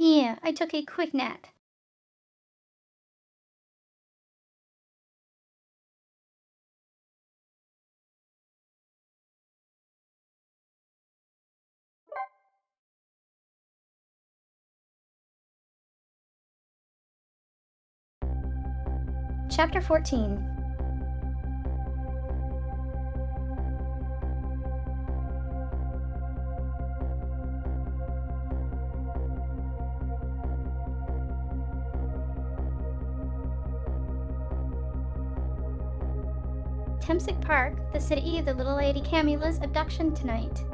Yeah, I took a quick nap. Chapter 14. Temsic Park, the city of the little lady Camula's abduction tonight.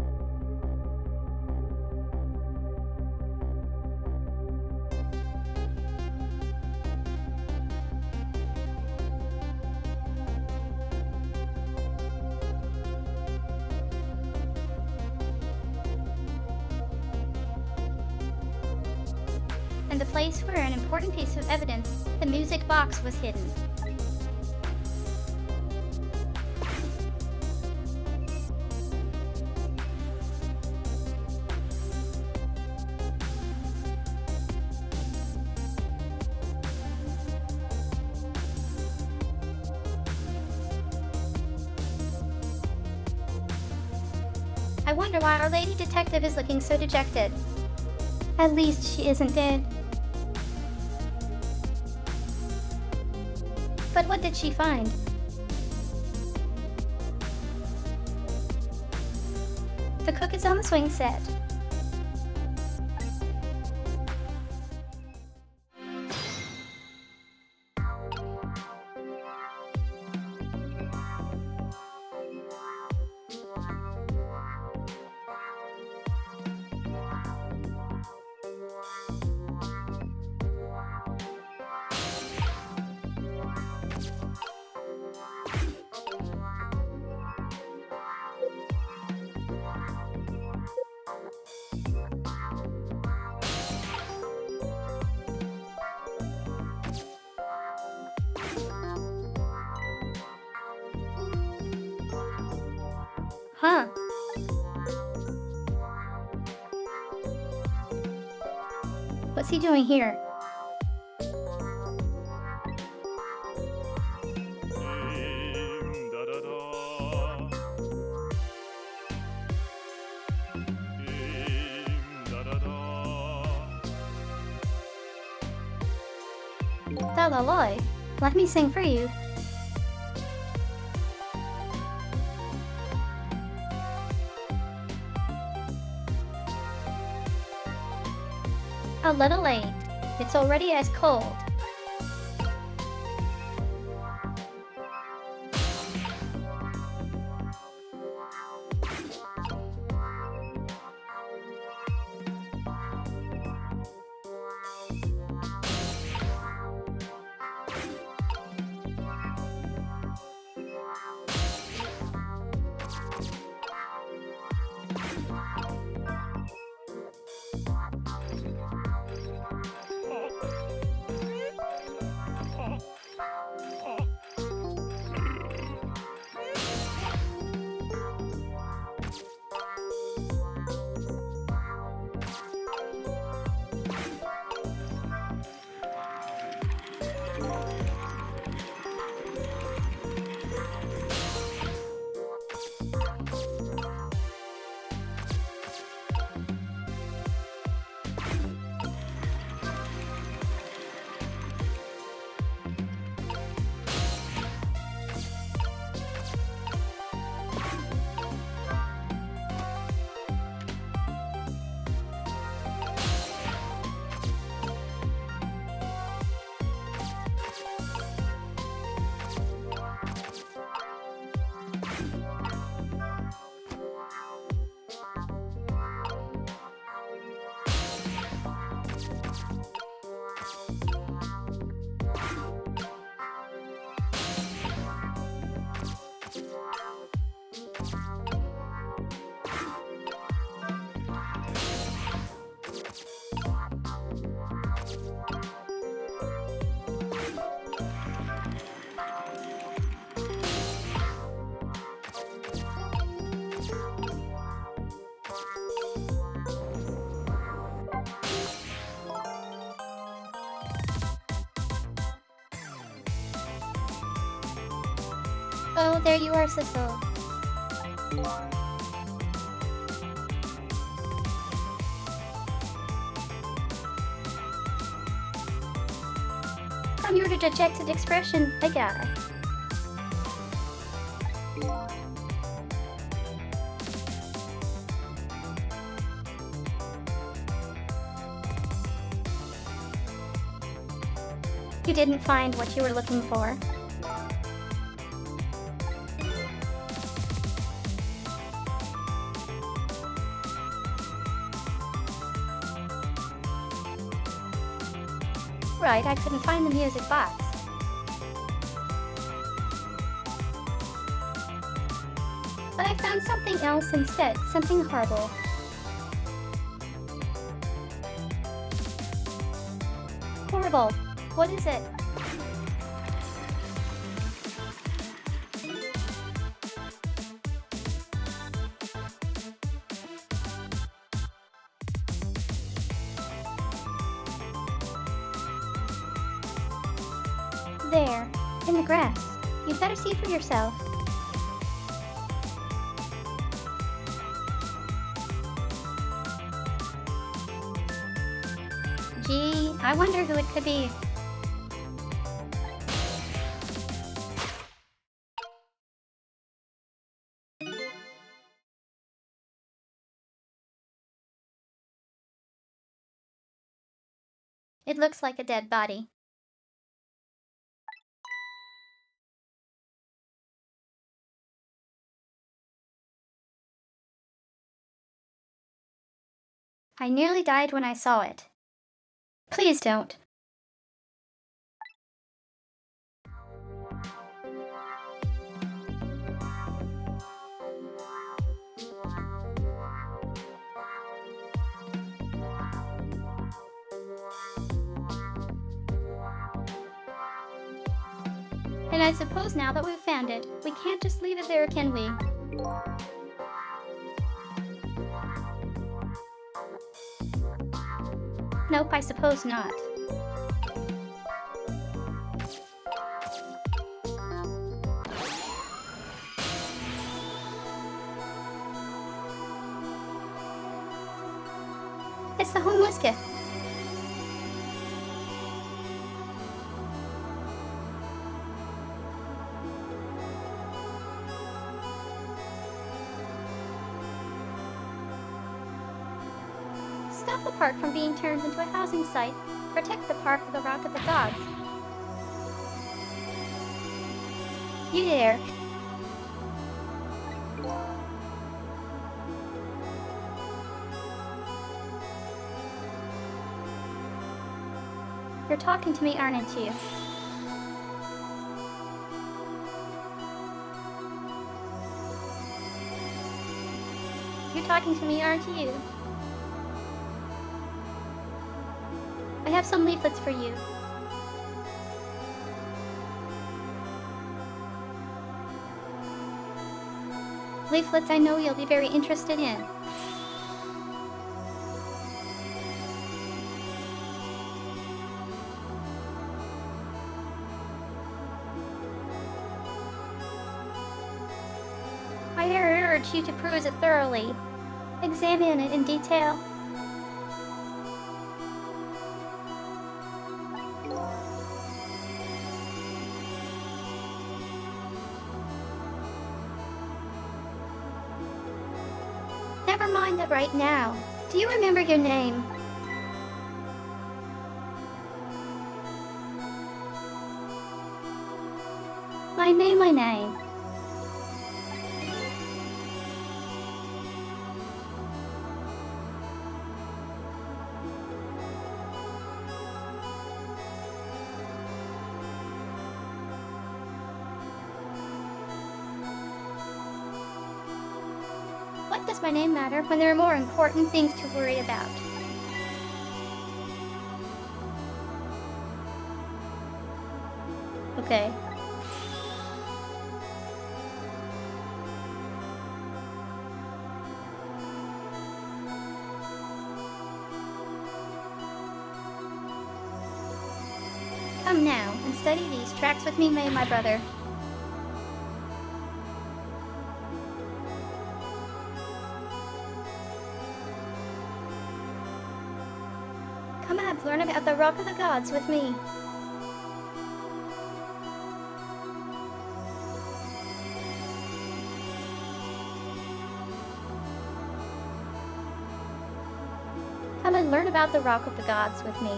And the place where an important piece of evidence, the music box, was hidden. I wonder why our lady detective is looking so dejected. At least she isn't dead. But what did she find? The cook is on the swing set. Huh. What's he doing here? Dalaloi, let me sing for you. A little late. It's already as cold. Oh, there you are, Cecil. From your dejected expression, I gather. You didn't find what you were looking for. Right, I couldn't find the music box. But I found something else instead, something horrible. Horrible. What is it? There, in the grass. You'd better see for yourself. Gee, I wonder who it could be. It looks like a dead body. I nearly died when I saw it. Please don't. And I suppose now that we've found it, we can't just leave it there, can we? Nope, I suppose not. It's the homeless kid. Stop the park from being turned into a housing site. Protect the park with the rock of the gods. You dare. You're talking to me, aren't you? You're talking to me, aren't you? I have some leaflets for you. Leaflets I know you'll be very interested in. I urge you to peruse it thoroughly. Examine it in detail. Never mind that right now. Do you remember your name? My name. What does my name matter when there are more important things to worry about? Okay. Come now and study these tracks with me, my brother. Learn about the Rock of the Gods with me. Come and learn about the Rock of the Gods with me.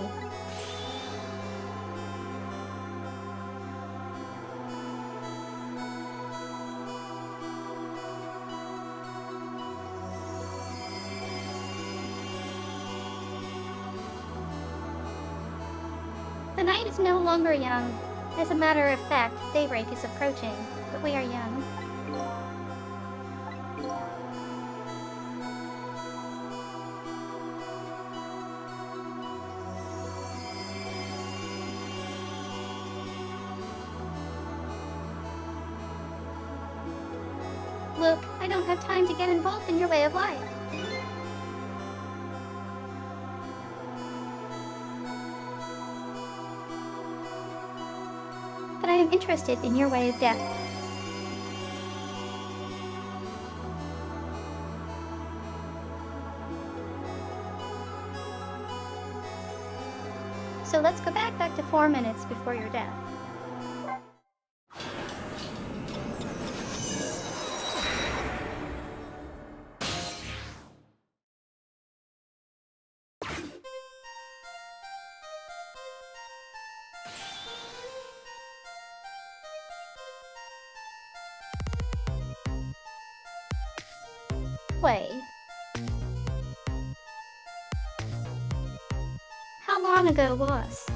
The night is no longer young. As a matter of fact, daybreak is approaching, but we are young. Look, I don't have time to get involved in your way of life. But I am interested in your way of death. So let's go back to 4 minutes before your death. Wait. How long ago was?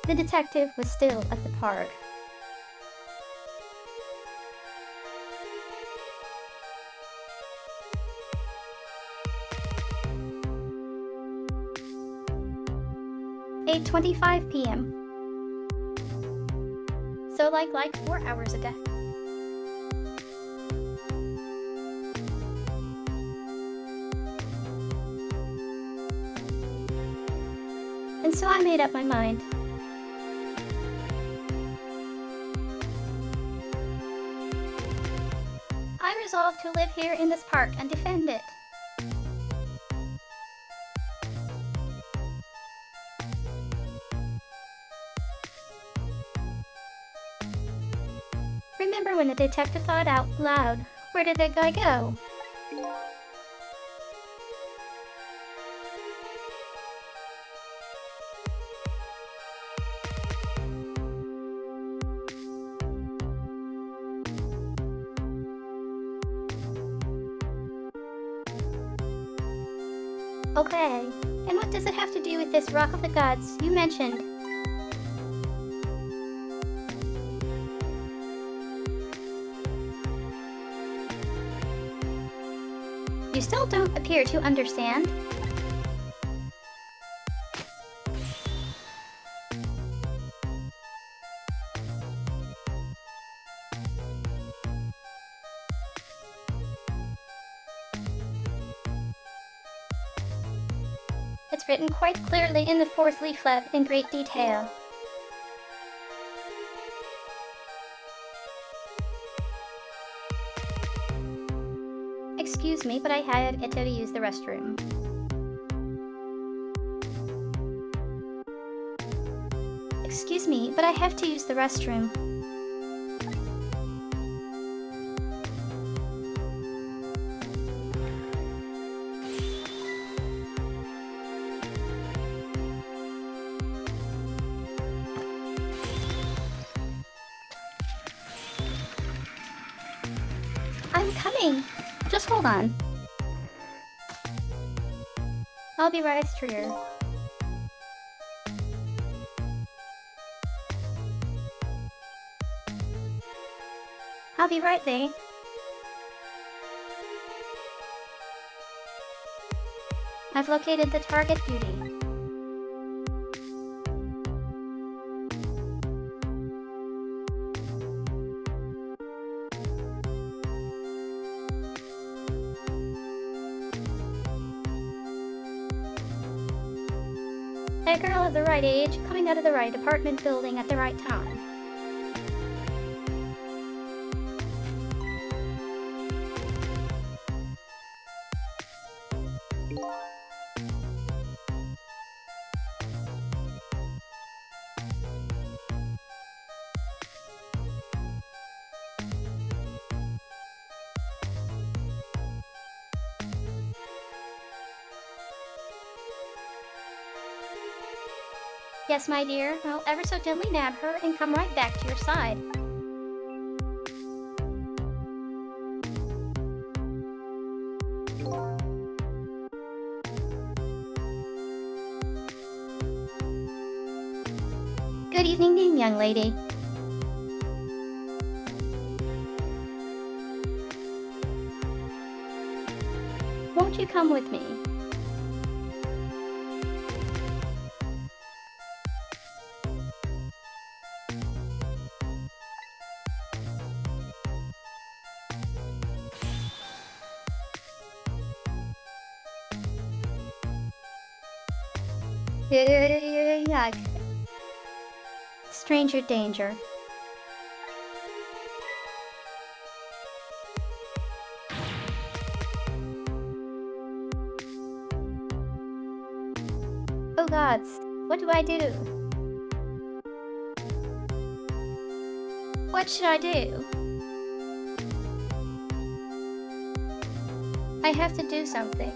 The detective was still at the park. "8:25 p.m. So like 4 hours ago. And so I made up my mind. I resolved to live here in this park and defend it. Remember when the detective thought out loud, "Where did that guy go?" Okay, and what does it have to do with this Rock of the Gods you mentioned? You still don't appear to understand. It's written quite clearly in the 4th leaflet in great detail. Excuse me, but I had to use the restroom. Excuse me, but I have to use the restroom. I'm coming. Just hold on. I'll be right here. I'll be right there. I've located the target beauty. A girl of the right age, coming out of the right apartment building at the right time. Yes, my dear. I'll ever so gently nab her and come right back to your side. Good evening, young lady. Won't you come with me? Yuck. Stranger danger. Oh gods, what do I do? What should I do? I have to do something.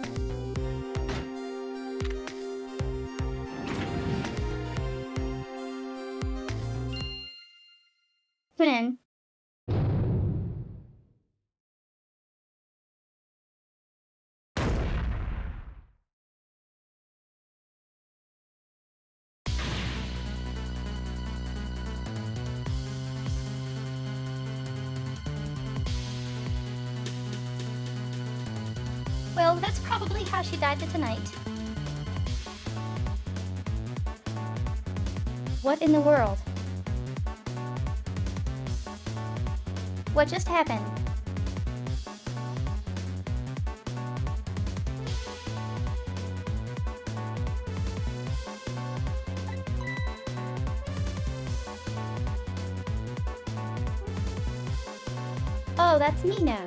When? Well, that's probably how she died tonight. What in the world? What just happened? Oh, that's me now.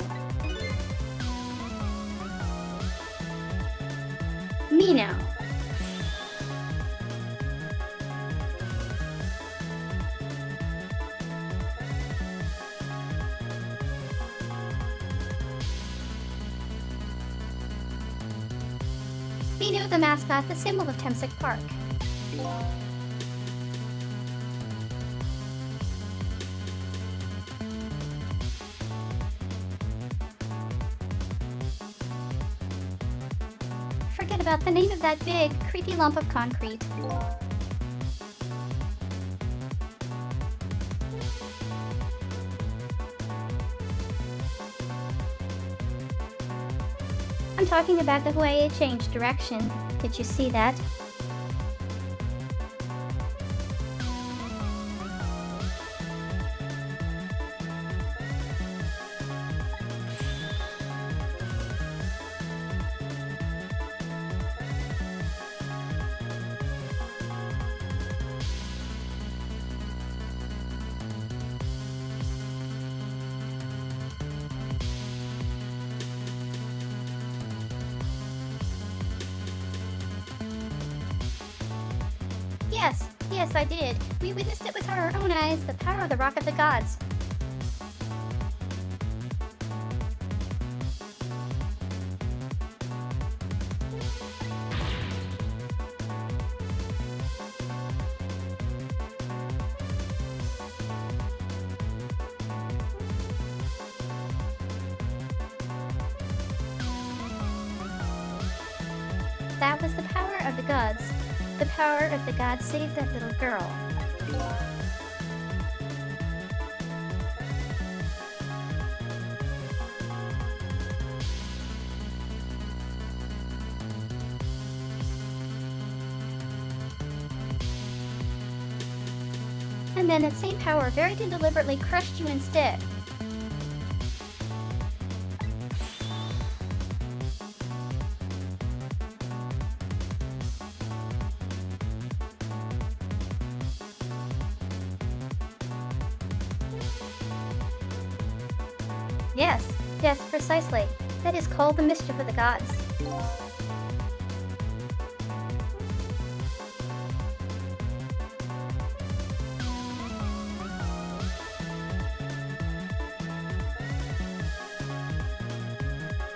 Me now. Mino, the mascot, the symbol of Temsic Park. Forget about the name of that big, creepy lump of concrete. I'm talking about the way it changed direction. Did you see that? Yes, I did. We witnessed it with our own eyes, the power of the Rock of the Gods. That was the power of the gods. The power of the gods saved that little girl. And then that same power very deliberately crushed you instead. Yes, precisely. That is called the mischief of the gods.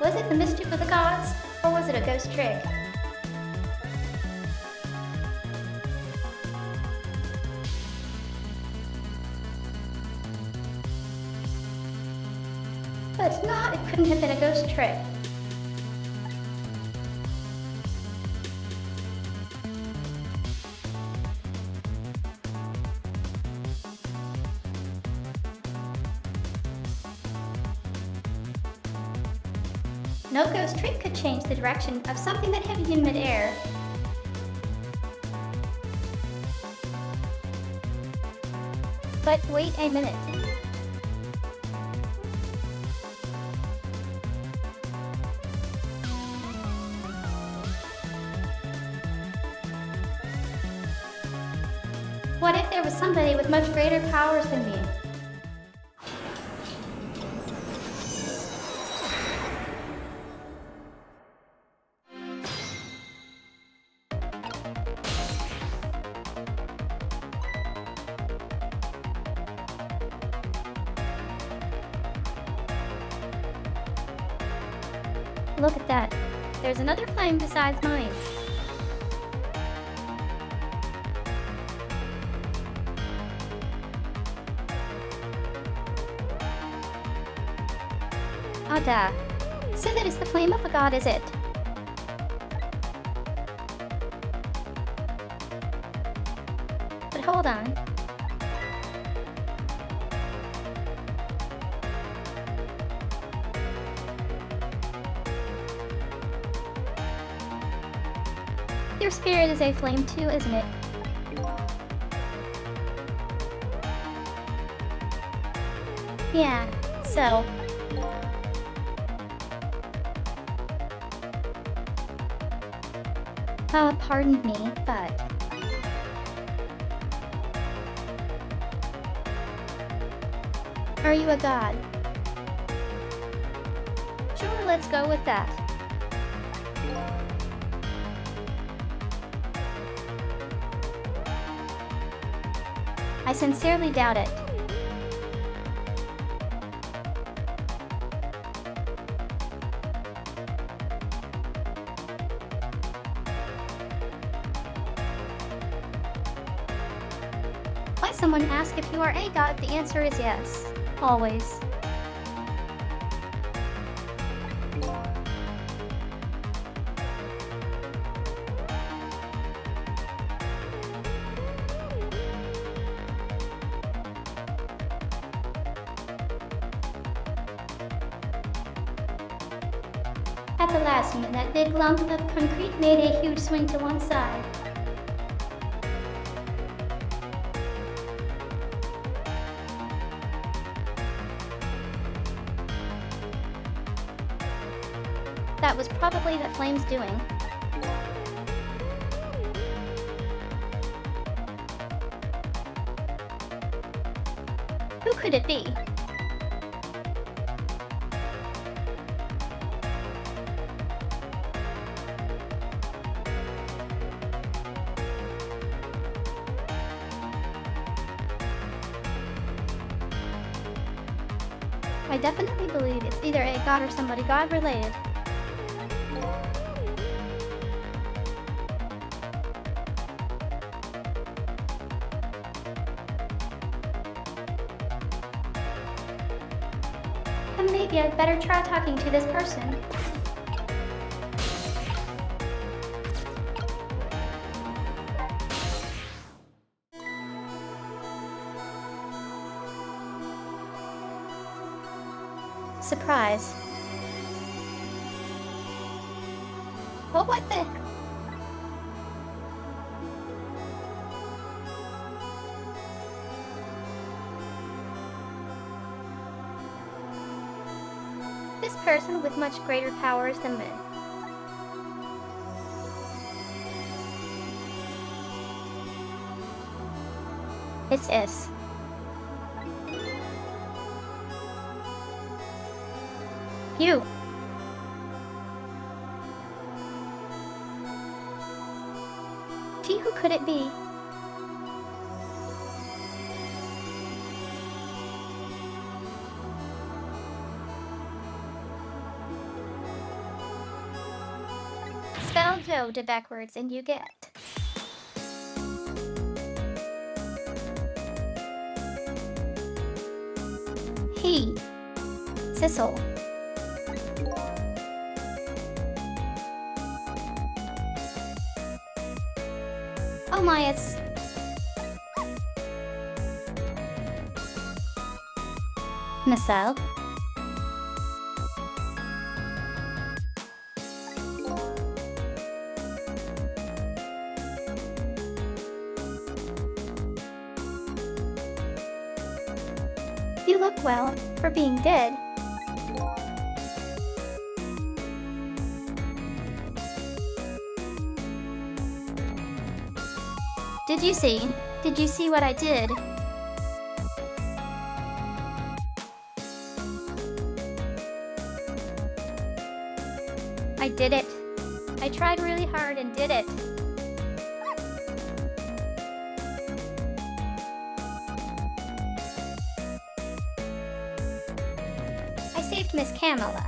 Was it the mischief of the gods, or was it a ghost trick? it's not. It couldn't have been a ghost trick. No ghost trick could change the direction of something that hit you in midair. But wait a minute. What if there was somebody with much greater powers than me? Look at that. There's another flame besides mine. Ah, duh. So that is the flame of a god, is it? But hold on. Your spirit is a flame too, isn't it? Yeah, so... pardon me, but... Are you a god? Sure, let's go with that. I sincerely doubt it. Why someone ask if you are a god? The answer is yes. Always. At the last minute, that big lump of concrete made a huge swing to one side. That was probably the flames doing. Who could it be? I definitely believe it's either a god or somebody god-related. And maybe I'd better try talking to this person. Surprise. Oh, what the? This person with much greater powers than me. It's S. You. Gee, who could it be? Spell VOD backwards and you get. He. Sissel. Quiet. Missile. You look well for being dead. Did you see? Did you see what I did? I did it. I tried really hard and did it. I saved Miss Camilla.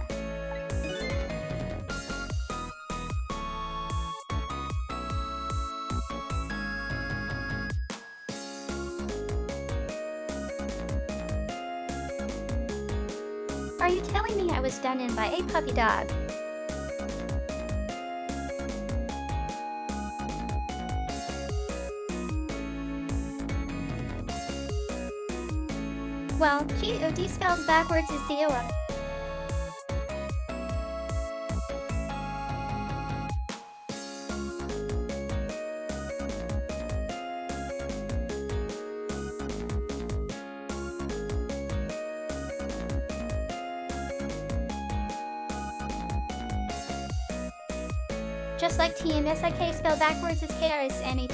Are you telling me I was done in by a puppy dog? Well, VOD spelled backwards is Dioa. Just like TMSIK spelled backwards is KRSNAT.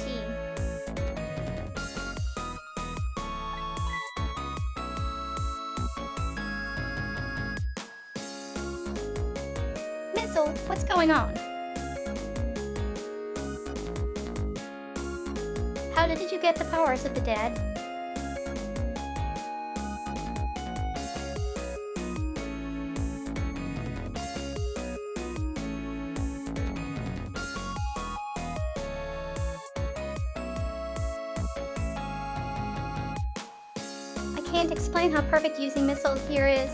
Missile, what's going on? How did you get the powers of the dead? I can't explain how perfect using missiles here is.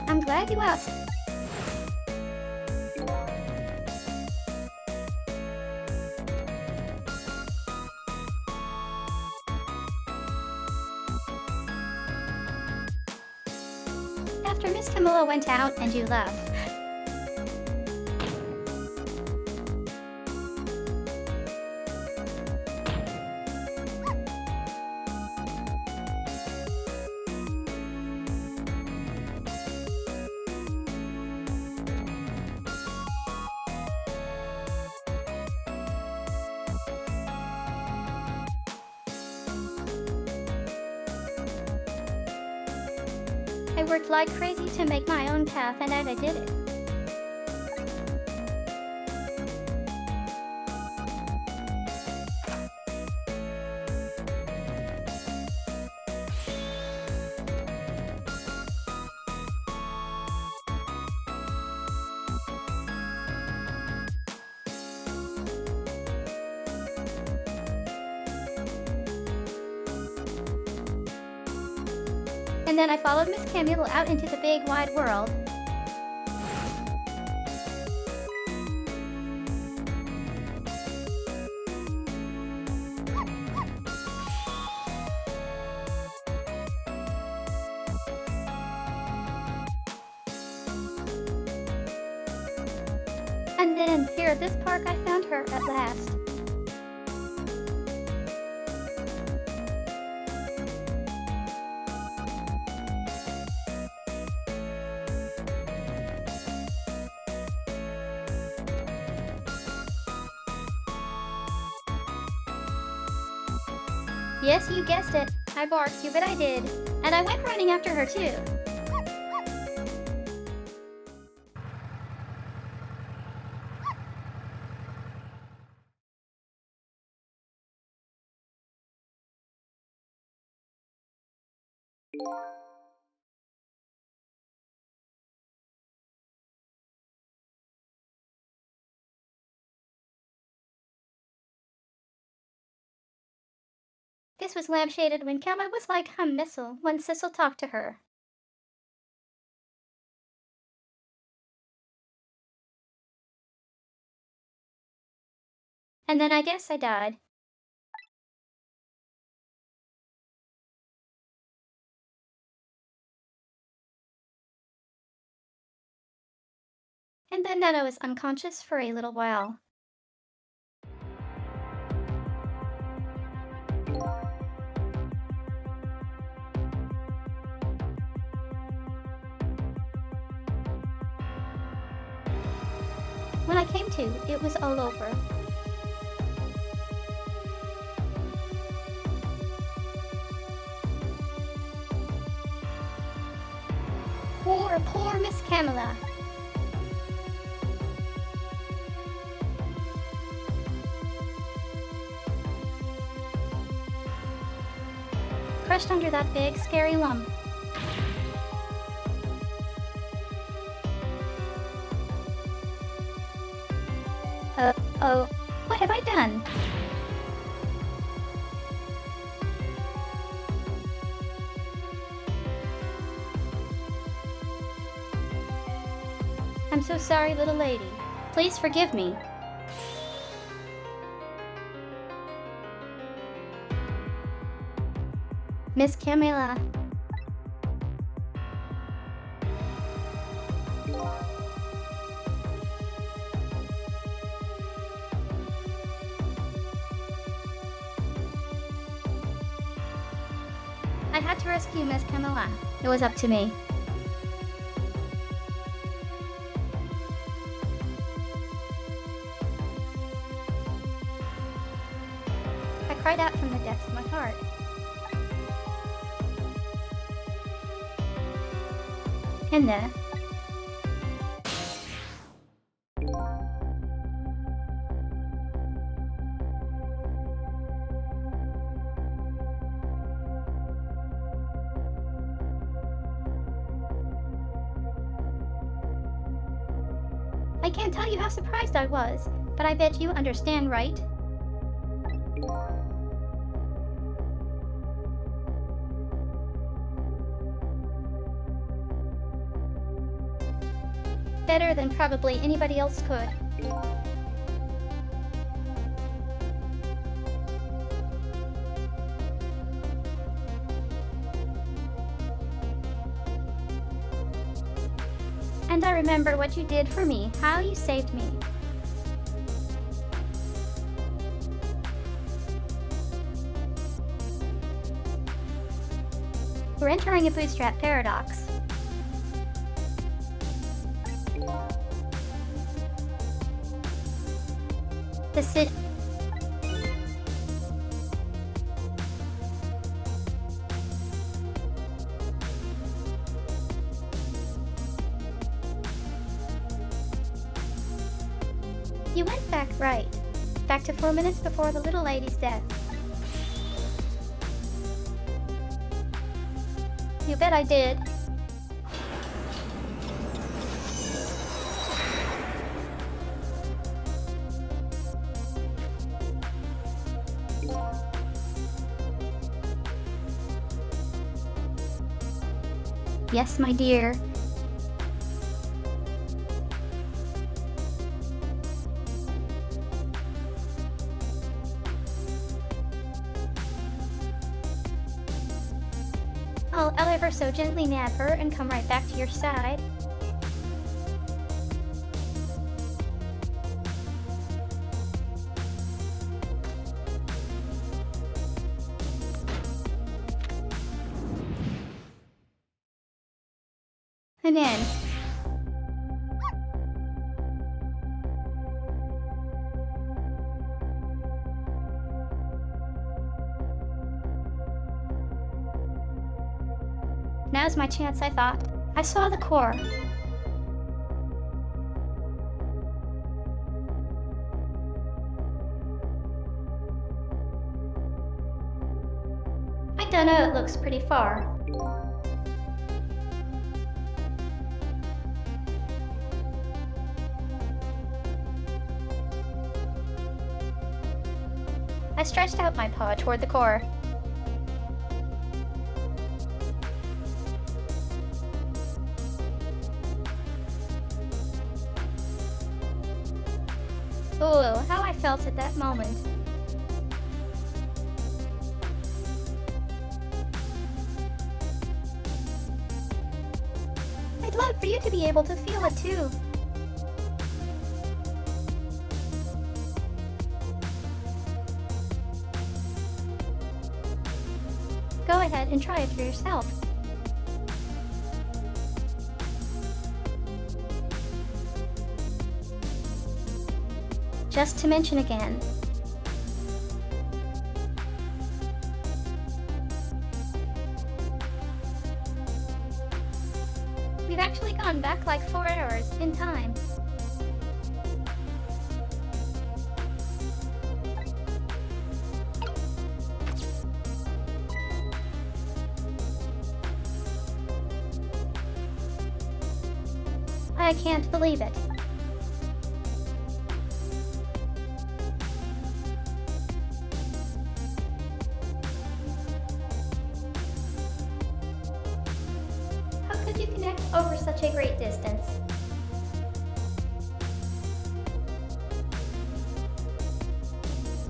I'm glad you asked. After Miss Camilla went out and you left. I worked like crazy to make my own path, and I did it. And then I followed Miss Camille out into the big wide world. And then here at this park I found her at last. Yes, you guessed it. I barked you, but I did. And I went running after her too. This was lampshaded when Kelma was like a missile when Cecil talked to her. And then I guess I died. And then I was unconscious for a little while. When I came to, it was all over. Poor Miss Camilla. Crushed under that big, scary lump. Oh, what have I done? I'm so sorry, little lady. Please forgive me. Miss Camilla. I had to rescue Miss Camilla. It was up to me. I cried out from the depths of my heart. And then... I can't tell you how surprised I was, but I bet you understand, right? Better than probably anybody else could. And I remember what you did for me, how you saved me. We're entering a bootstrap paradox. The city. You went back right. Back to 4 minutes before the little lady's death. You bet I did. Yes, my dear. I'll ever so gently nab her and come right back to your side. And then... Now's my chance, I thought. I saw the core. I don't know, it looks pretty far. I stretched out my paw toward the core. Oh, how I felt at that moment. I'd love for you to be able to feel it too. Go ahead and try it for yourself. Just to mention again, we've actually gone back like 4 hours in time. I can't believe it. How could you connect over such a great distance?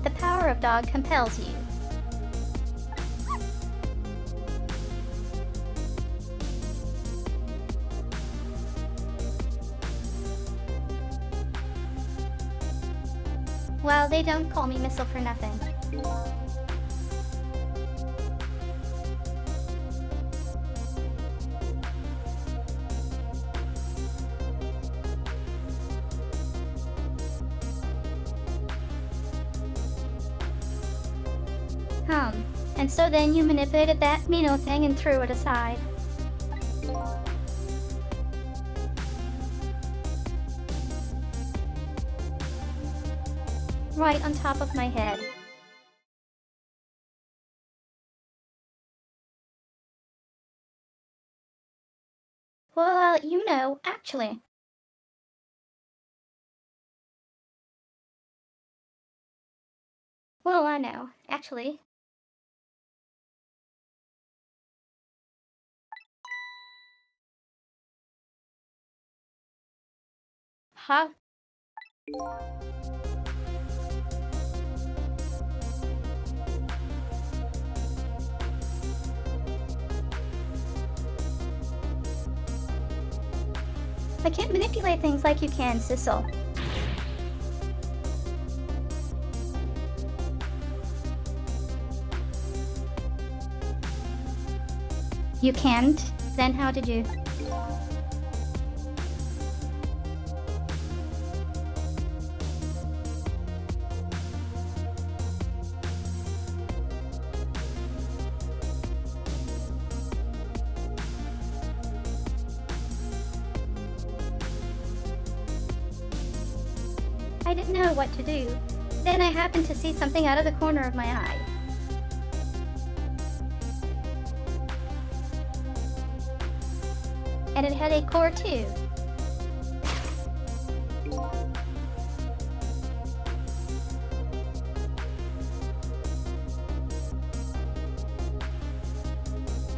The power of dog compels you. Well, they don't call me Missile for nothing. And so then you manipulated that Mino thing and threw it aside. Right on top of my head. Well, you know, actually. Well, I know, actually. Huh? I can't manipulate things like you can, Sissel. You can't? Then how did you? I didn't know what to do. Then I happened to see something out of the corner of my eye. And it had a core too.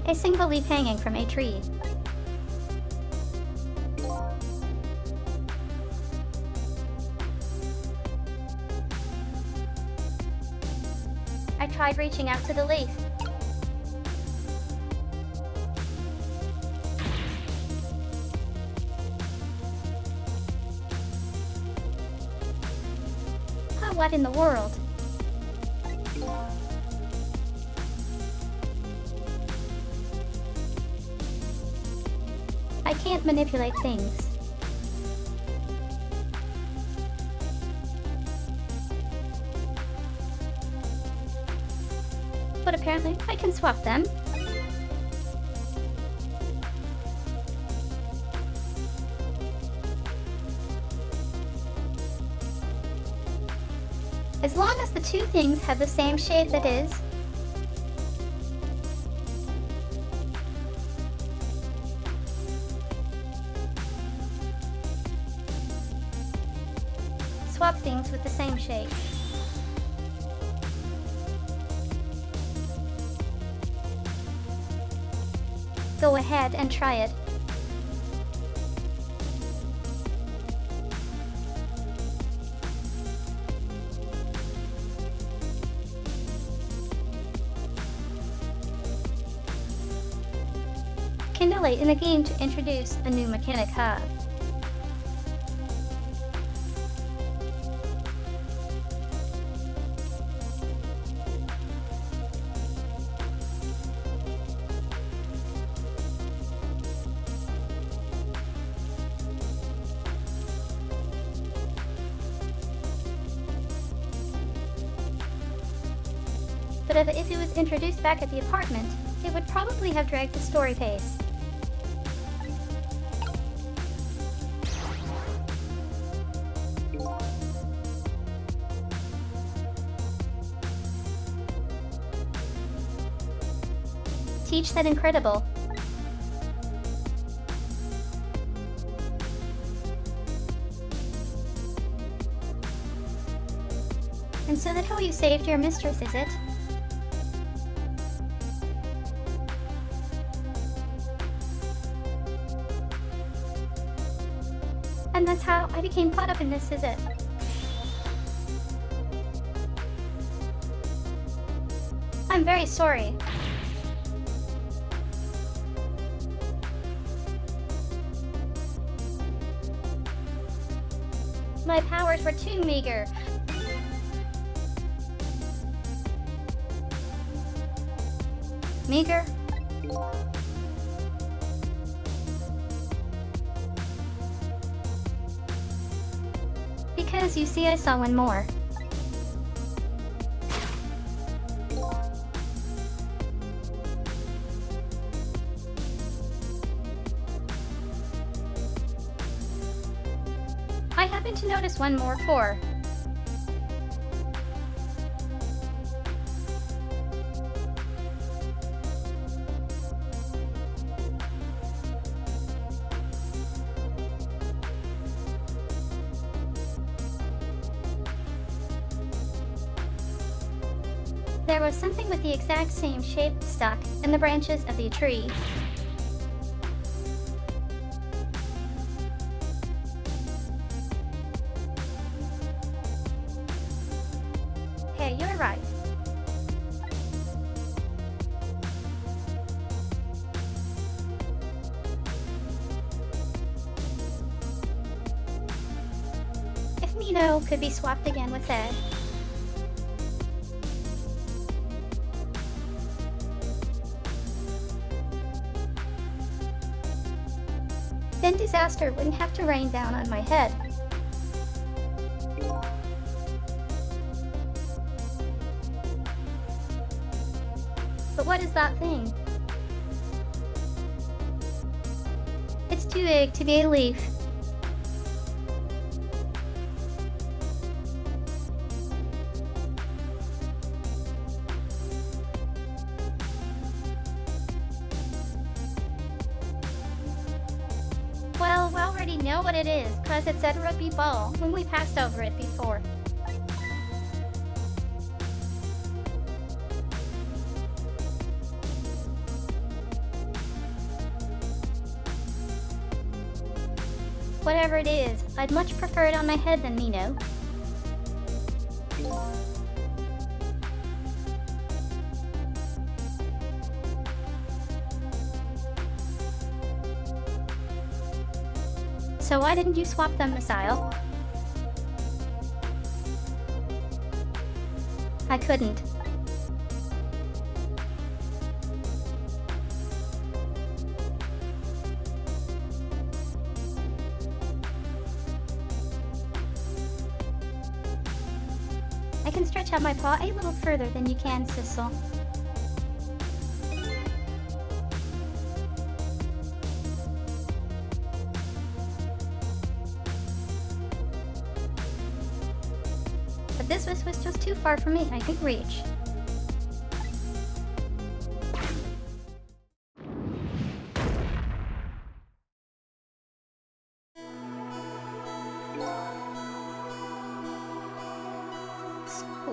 A single leaf hanging from a tree. I tried reaching out to the leaf. Oh, what in the world? I can't manipulate things. But apparently I can swap them. As long as the two things have the same shape, that is. Swap things with the same shape. Go ahead and try it. kinda late in the game to introduce a new mechanic hub. But if it was introduced back at the apartment, it would probably have dragged the story pace. Teach that incredible. And so that's how you saved your mistress, is it? And that's how I became caught up in this, is it? I'm very sorry. My powers were too meager. Meager? Because you see, I saw one more. I happened to notice one more for. There was something with the exact same shape stuck in the branches of the tree. Hey, you're right. If Mino could be swapped again with Ed. Then disaster wouldn't have to rain down on my head. But what is that thing? It's too big to be a leaf. Well, we already know what it is, cause it said rugby ball when we passed over it before. Whatever it is, I'd much prefer it on my head than Mino. So why didn't you swap them, Missile? I couldn't. I can stretch out my paw a little further than you can, Sissel. But this was just too far for me. I could reach.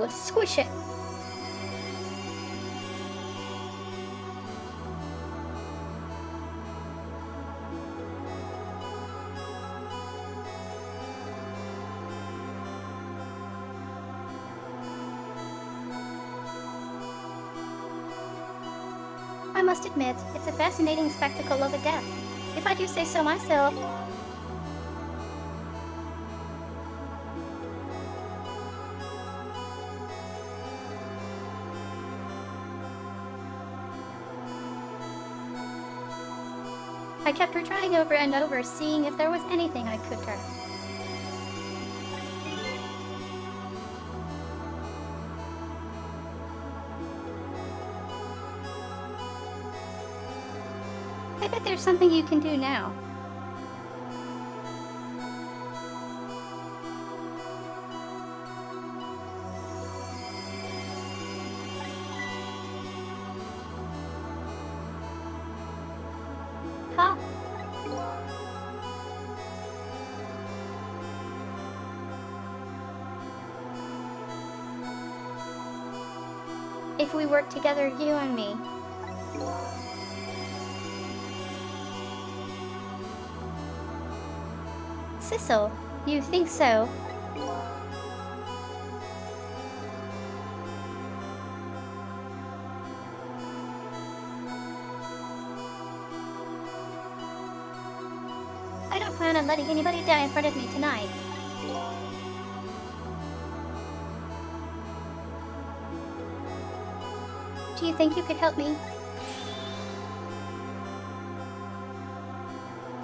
Squish it. must admit, it's a fascinating spectacle of a death, if I do say so myself. I kept retrying over and over, seeing if there was anything I could turn. I bet there's something you can do now. Huh? If we work together, you and me. Sissel, you think so? I don't plan on letting anybody die in front of me tonight. Do you think you could help me?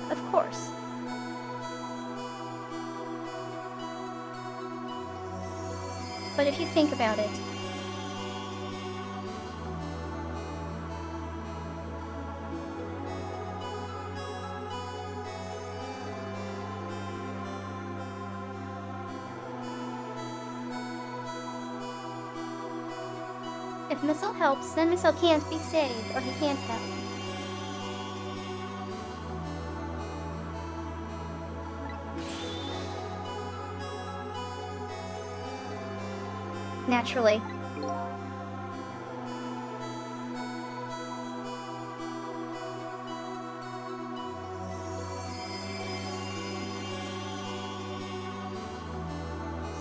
Of course. But if you think about it, if Missile helps, then Missile can't be saved, or he can't help. Naturally.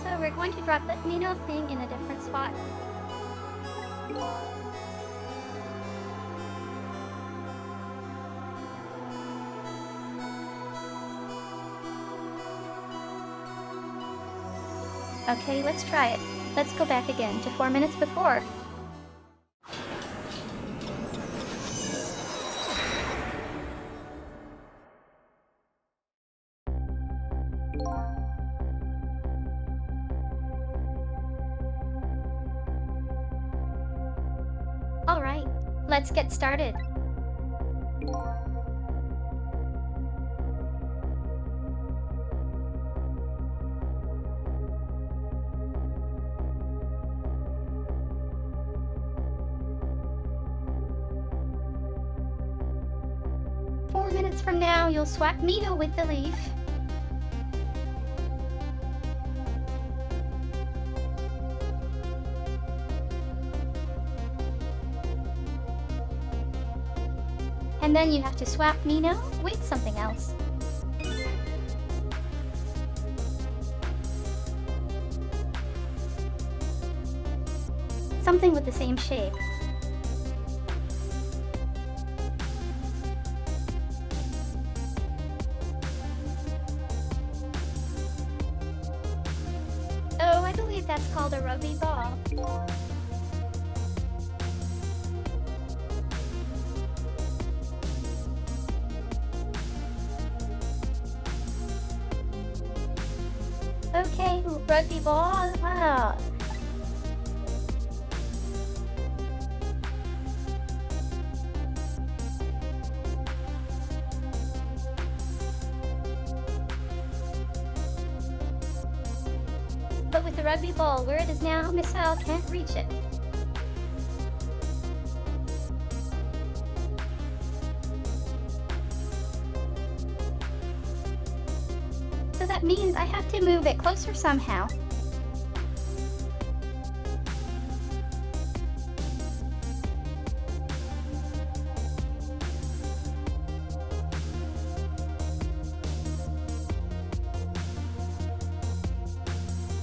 So we're going to drop that Nino thing in a different spot. Okay, let's try it. Let's go back again to 4 minutes before. Alright, let's get started. From now, you'll swap Nino with the leaf. And then you have to swap Nino with something else. Something with the same shape. That's called a rugby ball. Okay, rugby ball. Wow. But with the rugby ball where it is now, Missile can't reach it. So that means I have to move it closer somehow.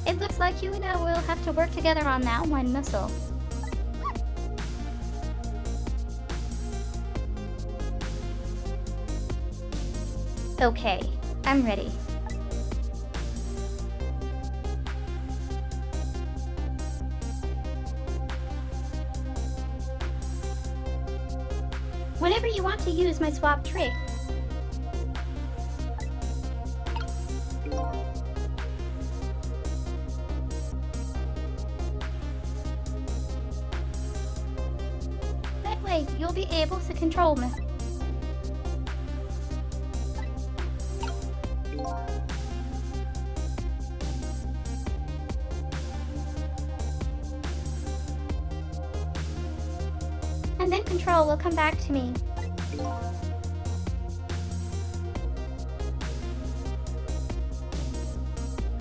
It looks like you and I will have to work together on that one, Missile. Okay, I'm ready. Whenever you want to use my swap trick. That way, you'll be able to control me. And then control will come back to me.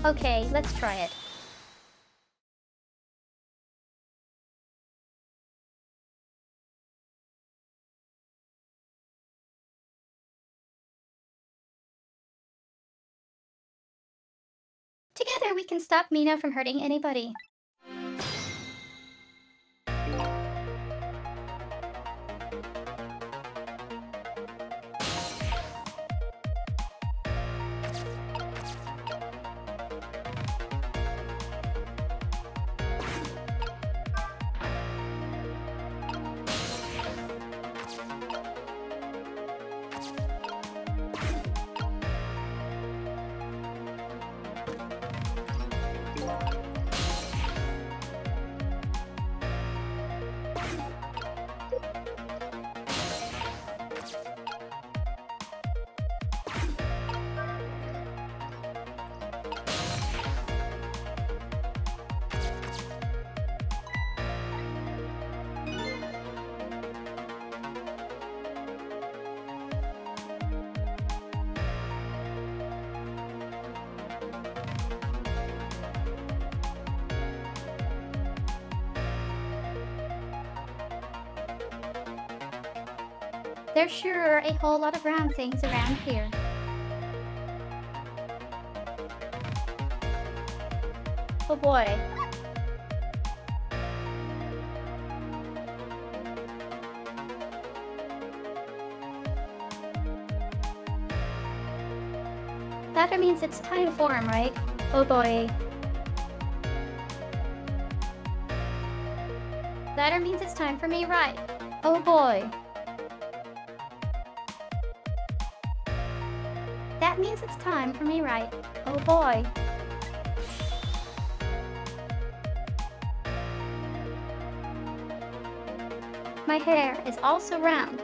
Okay, let's try it. Together we can stop Mina from hurting anybody. There sure are a whole lot of round things around here. Oh boy. That means it's time for him, right? Oh boy. That means it's time for me, right? Oh boy. That means it's time for me, right? Oh boy. My hair is also round.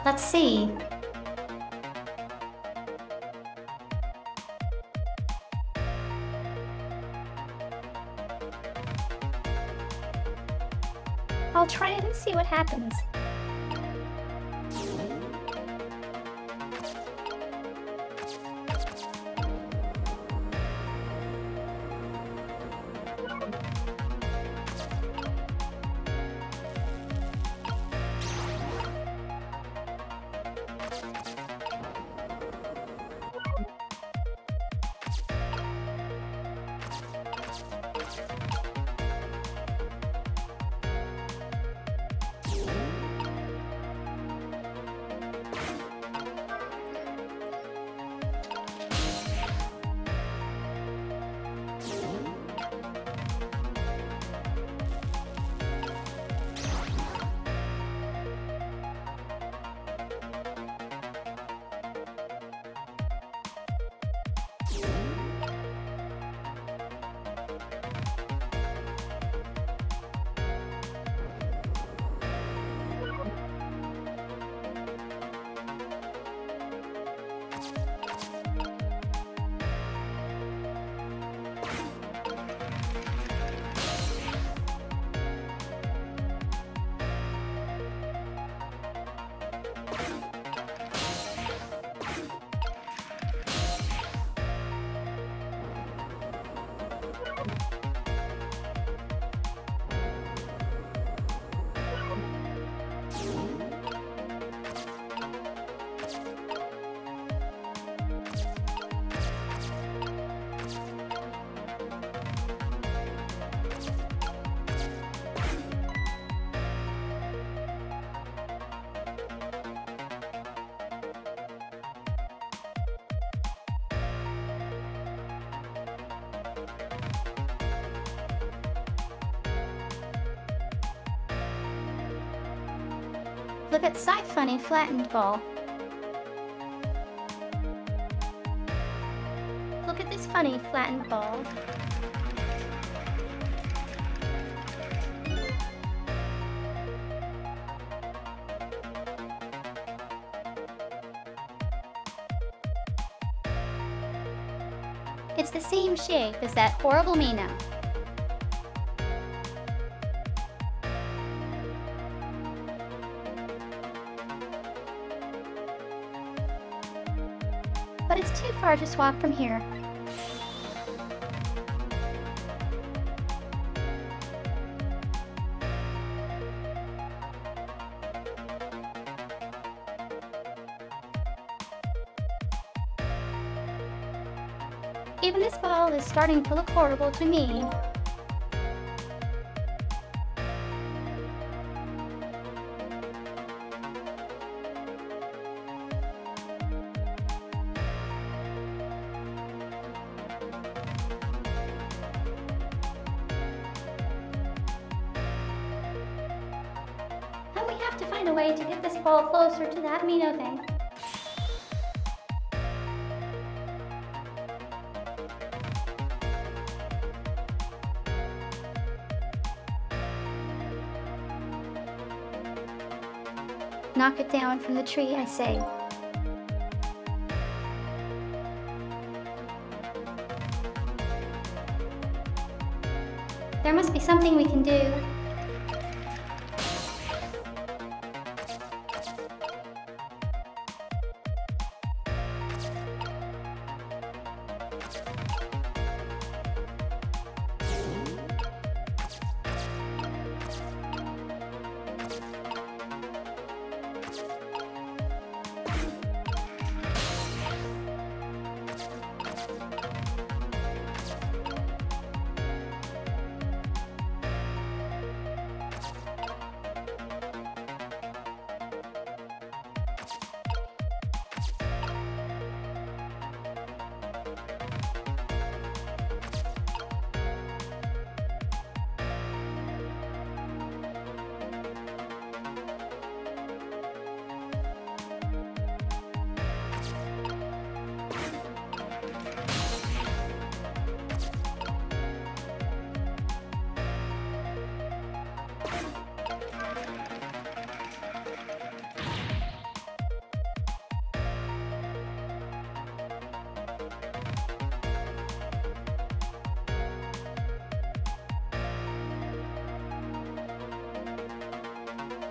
Let's see. I'll try it and see what happens. Look at Sci Funny flattened ball. Look at this funny flattened ball. It's the same shape as that horrible Mina. But it's too far to swap from here. Even this ball is starting to look horrible to me. And we have to find a way to get this ball closer to that Mino thing. Knock it down from the tree, I say. There must be something we can do.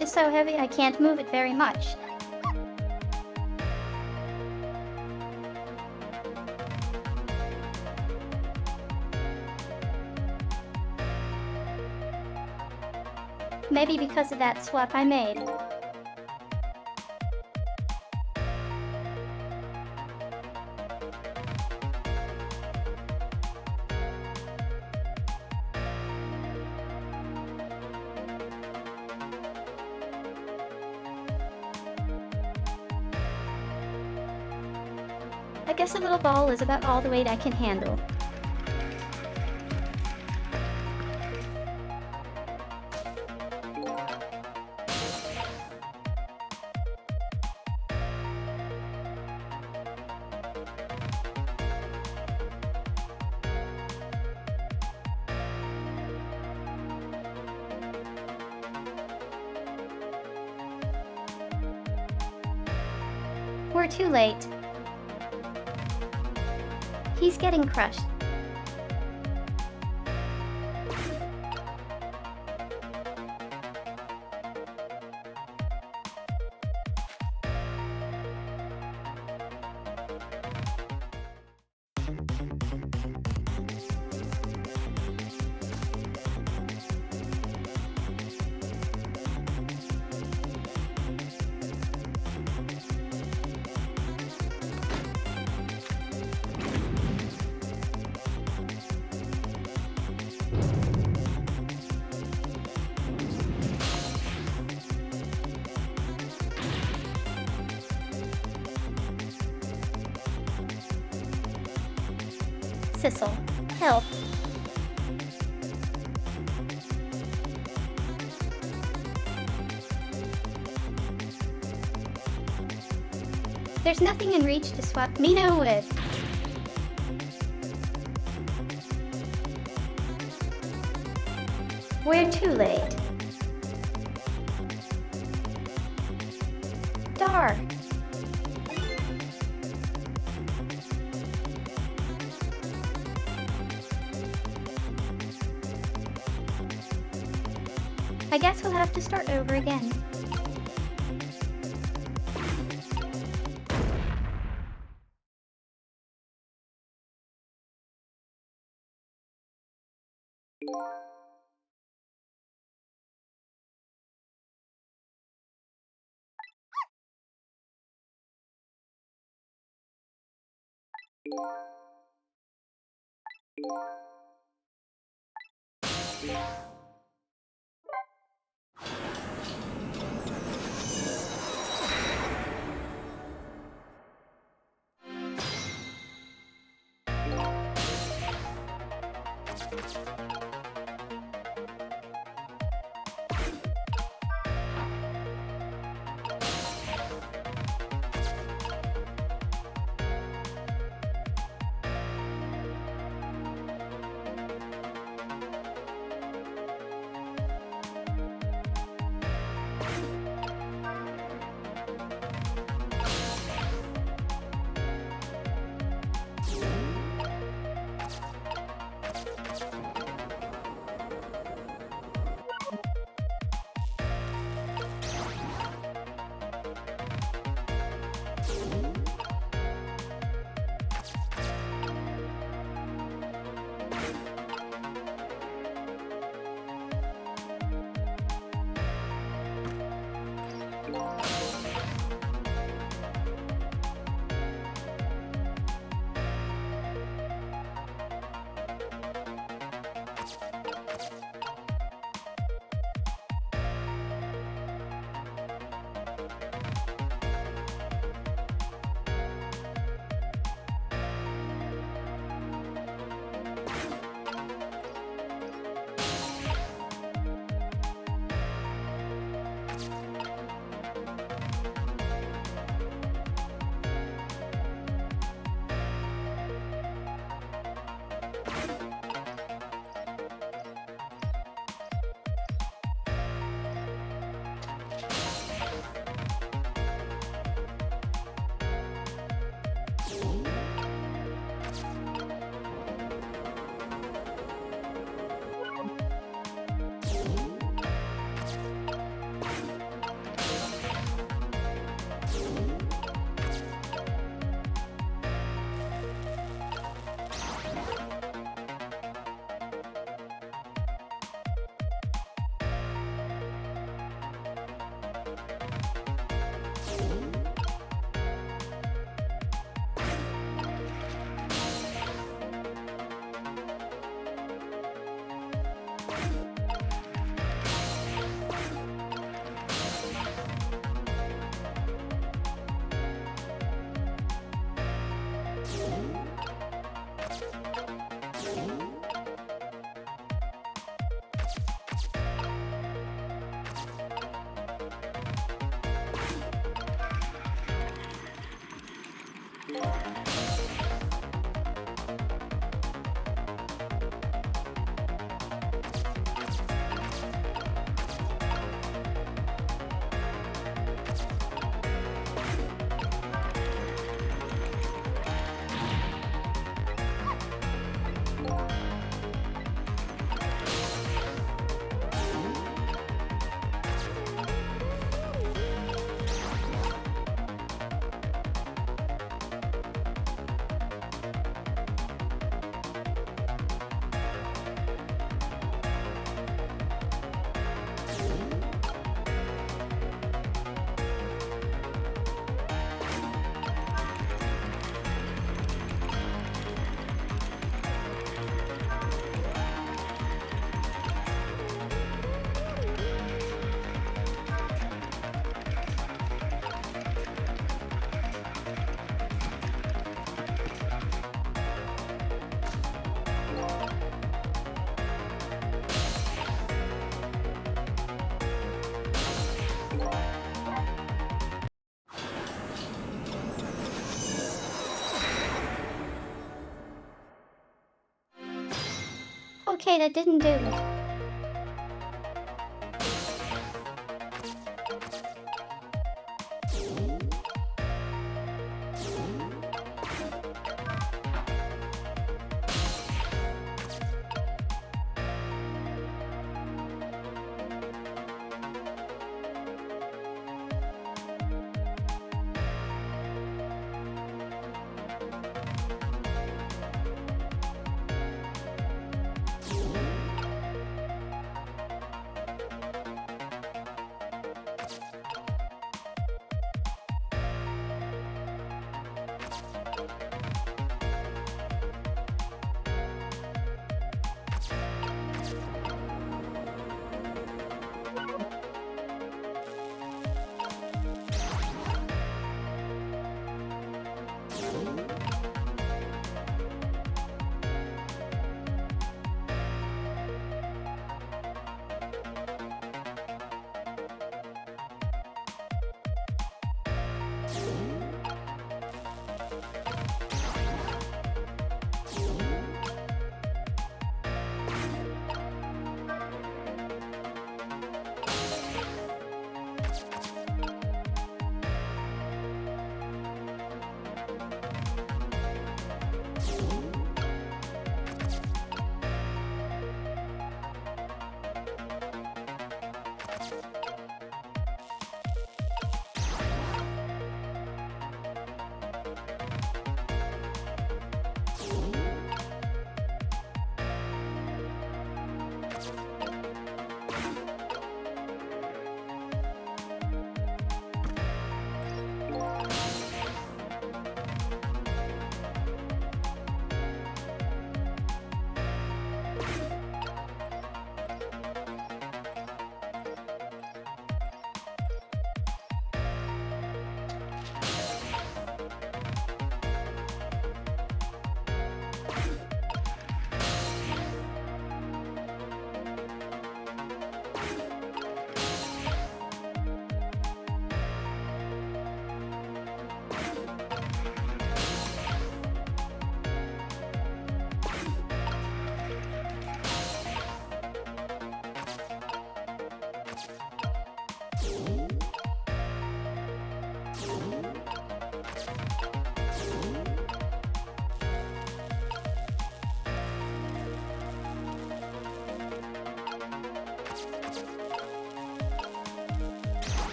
It's so heavy I can't move it very much. Maybe because of that swap I made. I guess a little ball is about all the weight I can handle. We're too late. He's getting crushed. Sissel, help. There's nothing in reach to swap Mino with. We're too late. Dar. I guess we'll have to start over again. Okay, that didn't do it.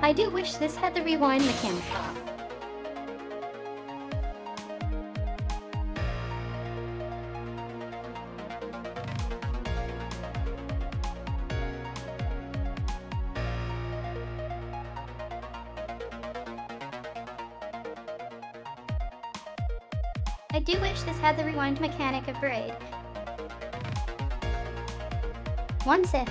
I do wish this had the rewind mechanic. I do wish this had the rewind mechanic of Braid. One sip.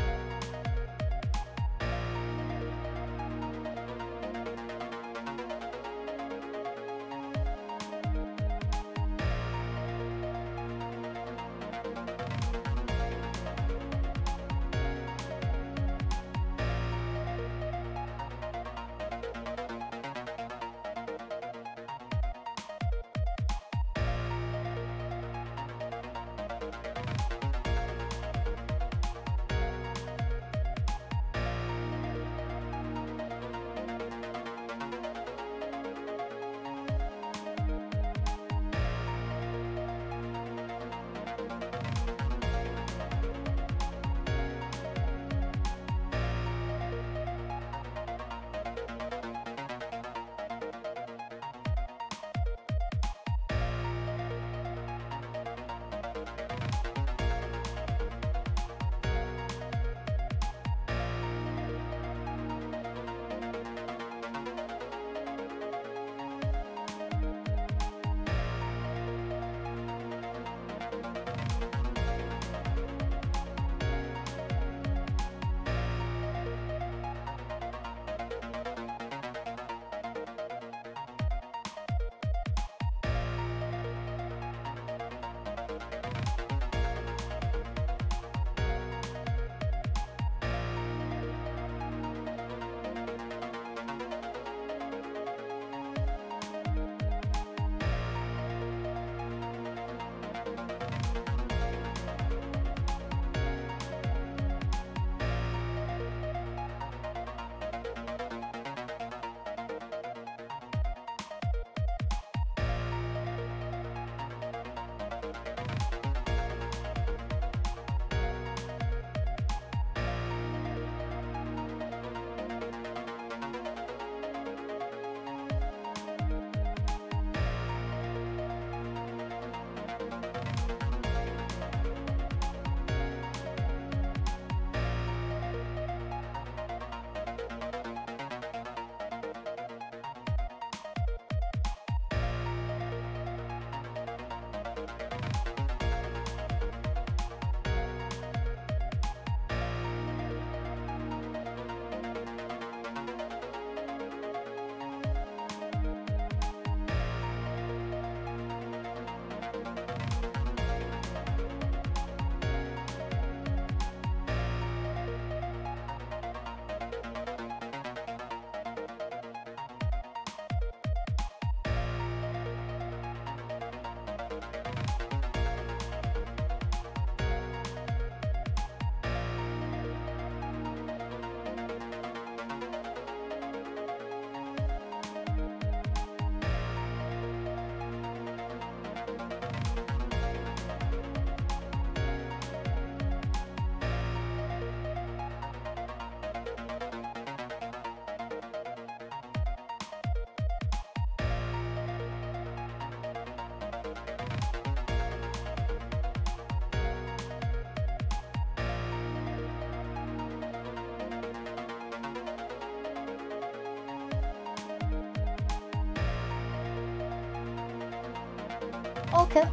Okay.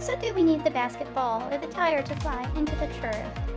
So do we need the basketball or the tire to fly into the turf?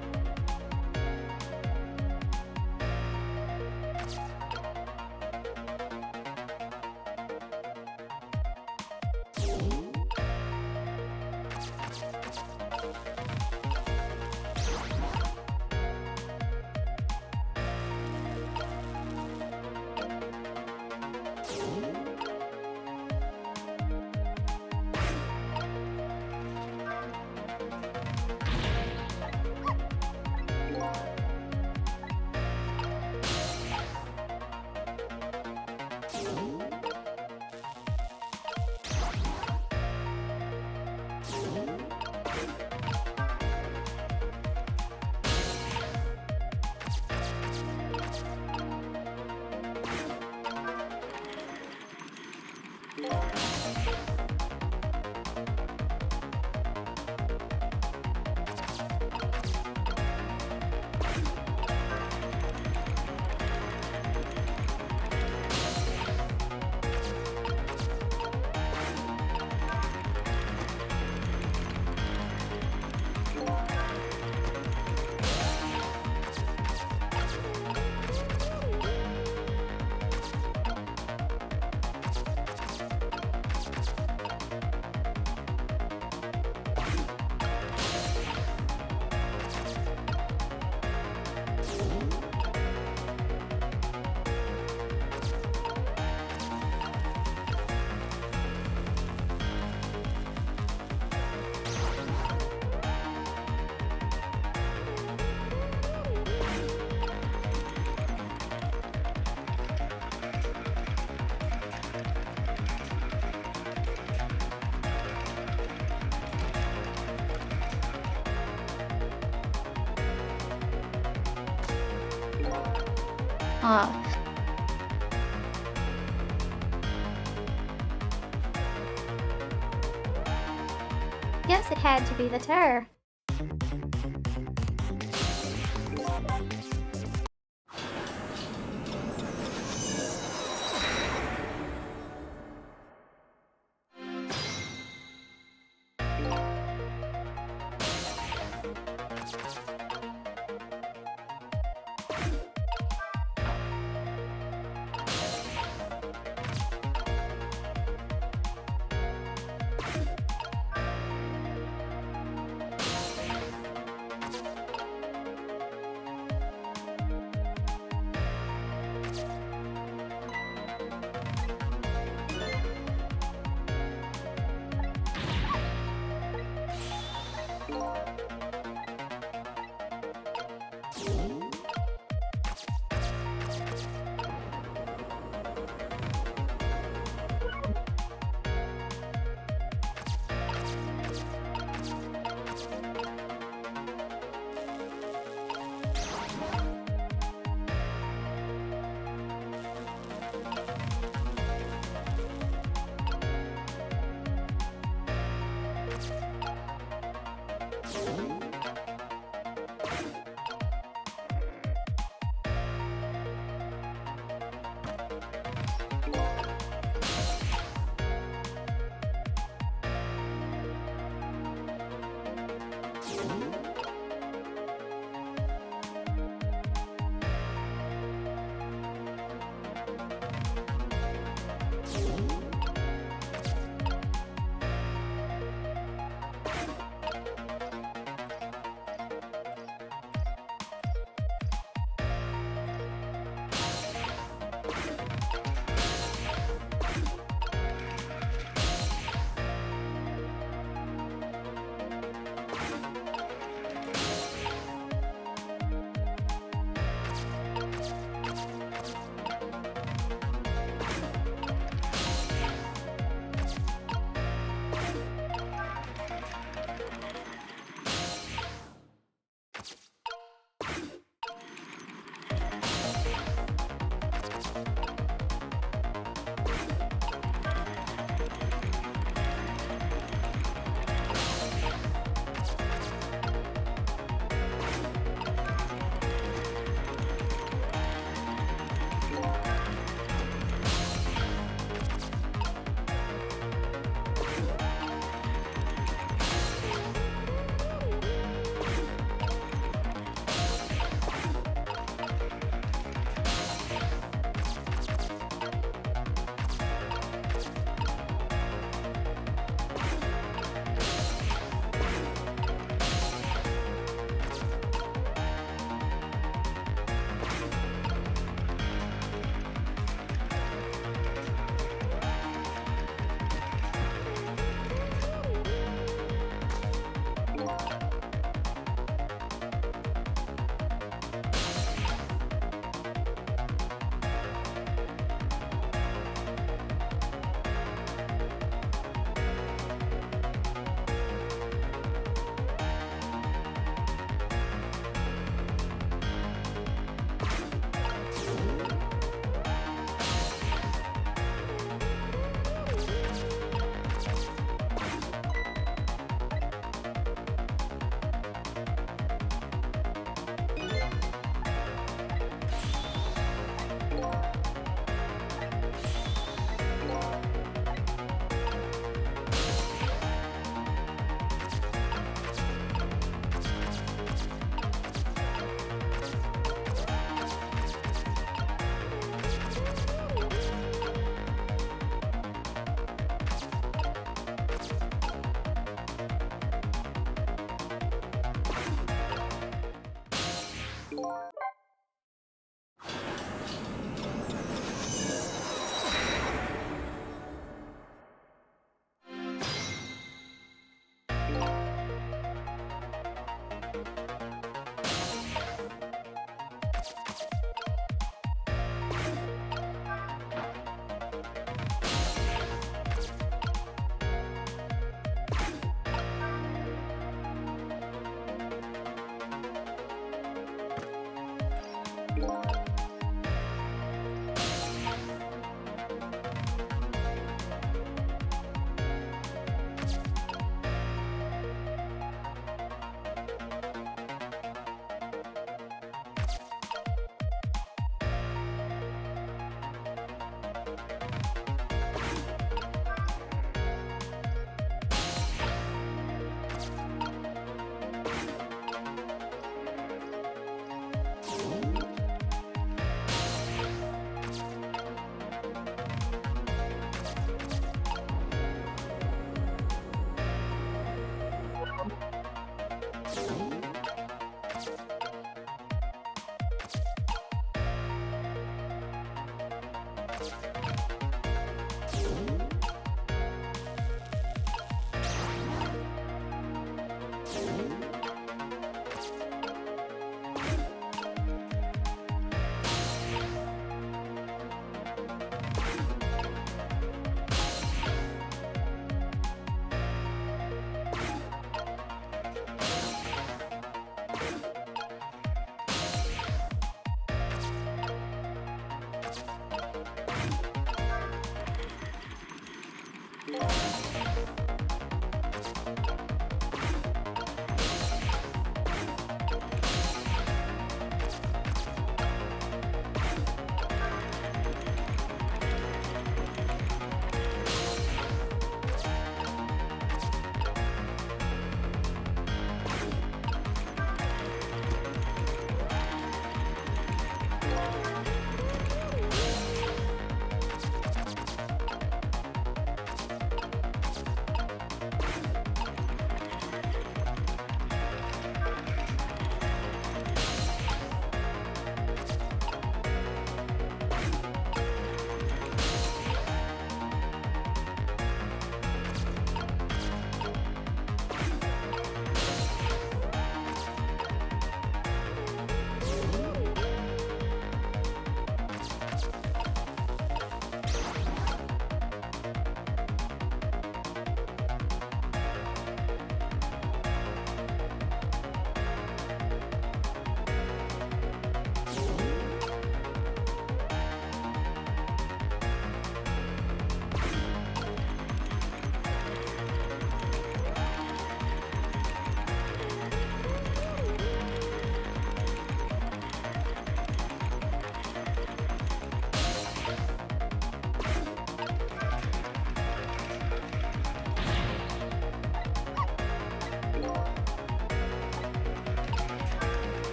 Yes, it had to be the turf.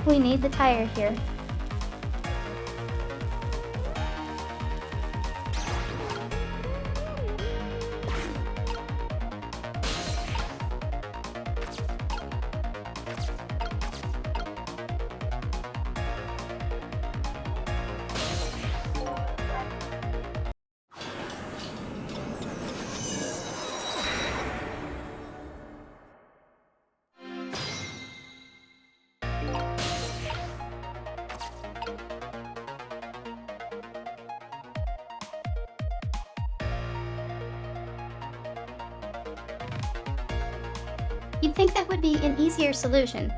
We need the tire here. You'd think that would be an easier solution.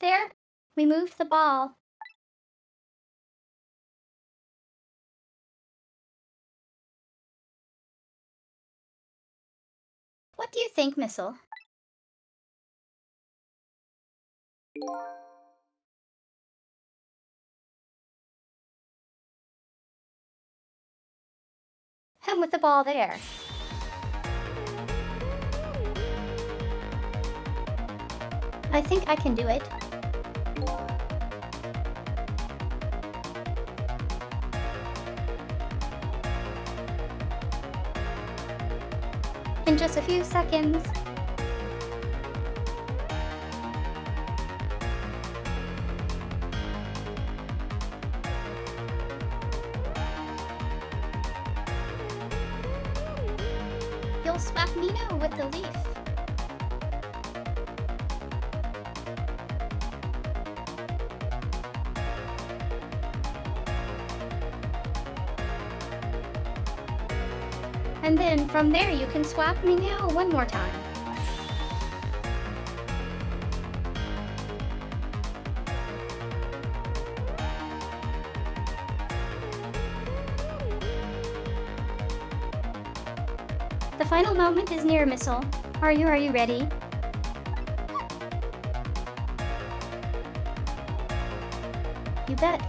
There, we moved the ball. What do you think, Missile? Him with the ball there. I think I can do it. In just a few seconds. You'll swap Nino with the leaf. And then from there you can swap me now one more time. The final moment is near, Missile. Are you ready? You bet.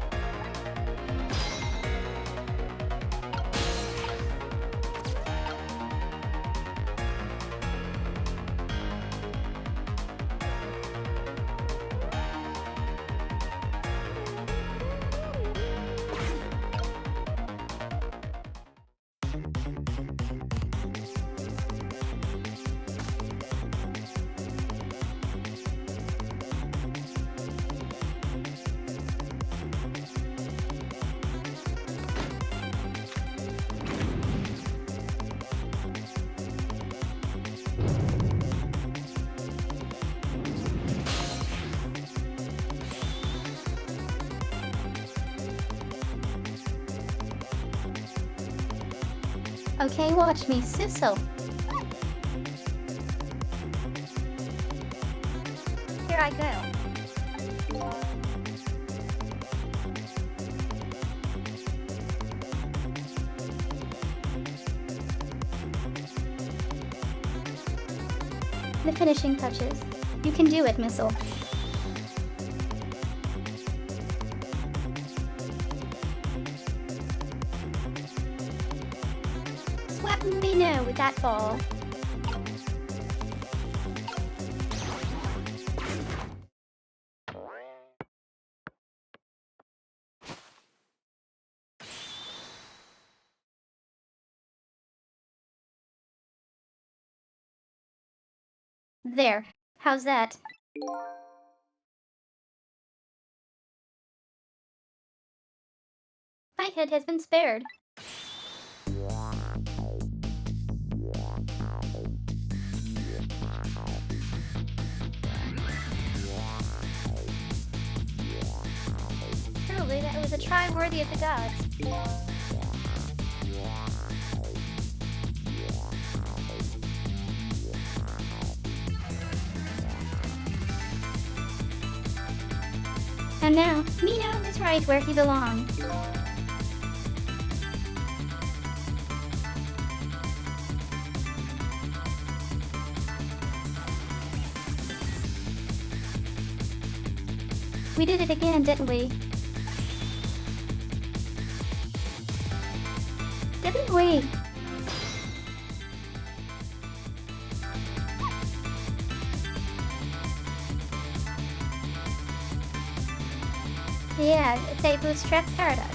Okay, watch me, Sissel. Here I go. The finishing touches. You can do it, Missile. Swap me now with that ball. There. How's that? My head has been spared. Truly, that was a try worthy of the gods. And now, Mino is right where he belongs. We did it again, didn't we? Didn't we? Yeah, it's a bootstrap paradox.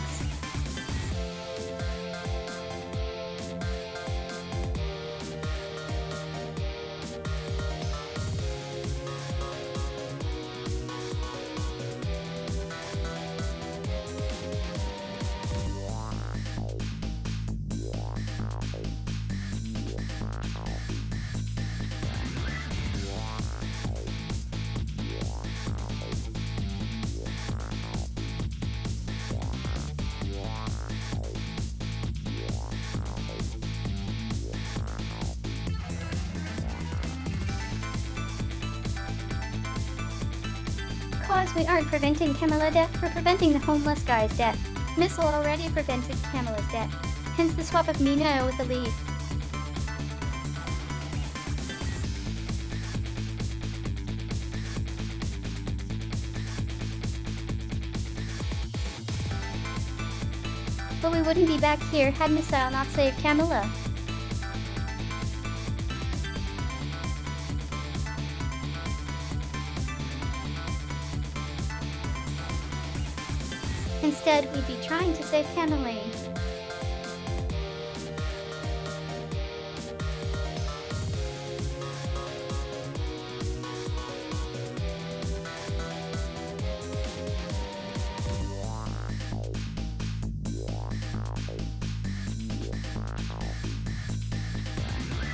Because we aren't preventing Camilla death, we're preventing the homeless guy's death. Missile already prevented Camilla's death, hence the swap of Mino with the lead. But we wouldn't be back here had Missile not saved Camilla. Instead, we'd be trying to save Camilla.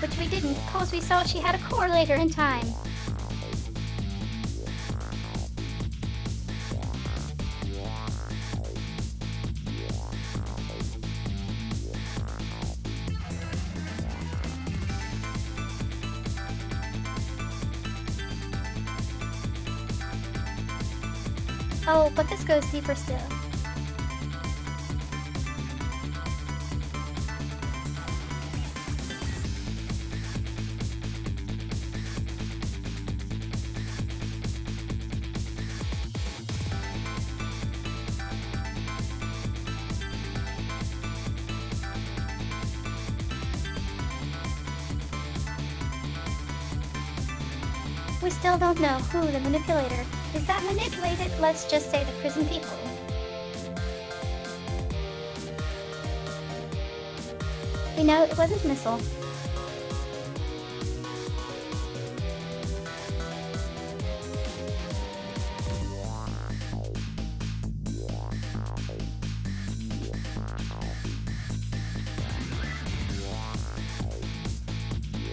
Which we didn't, because we saw she had a core later in time. Oh, but this goes deeper still. We still don't know who the manipulator is. That manipulated, let's just say, the prison people. We know it wasn't Missile.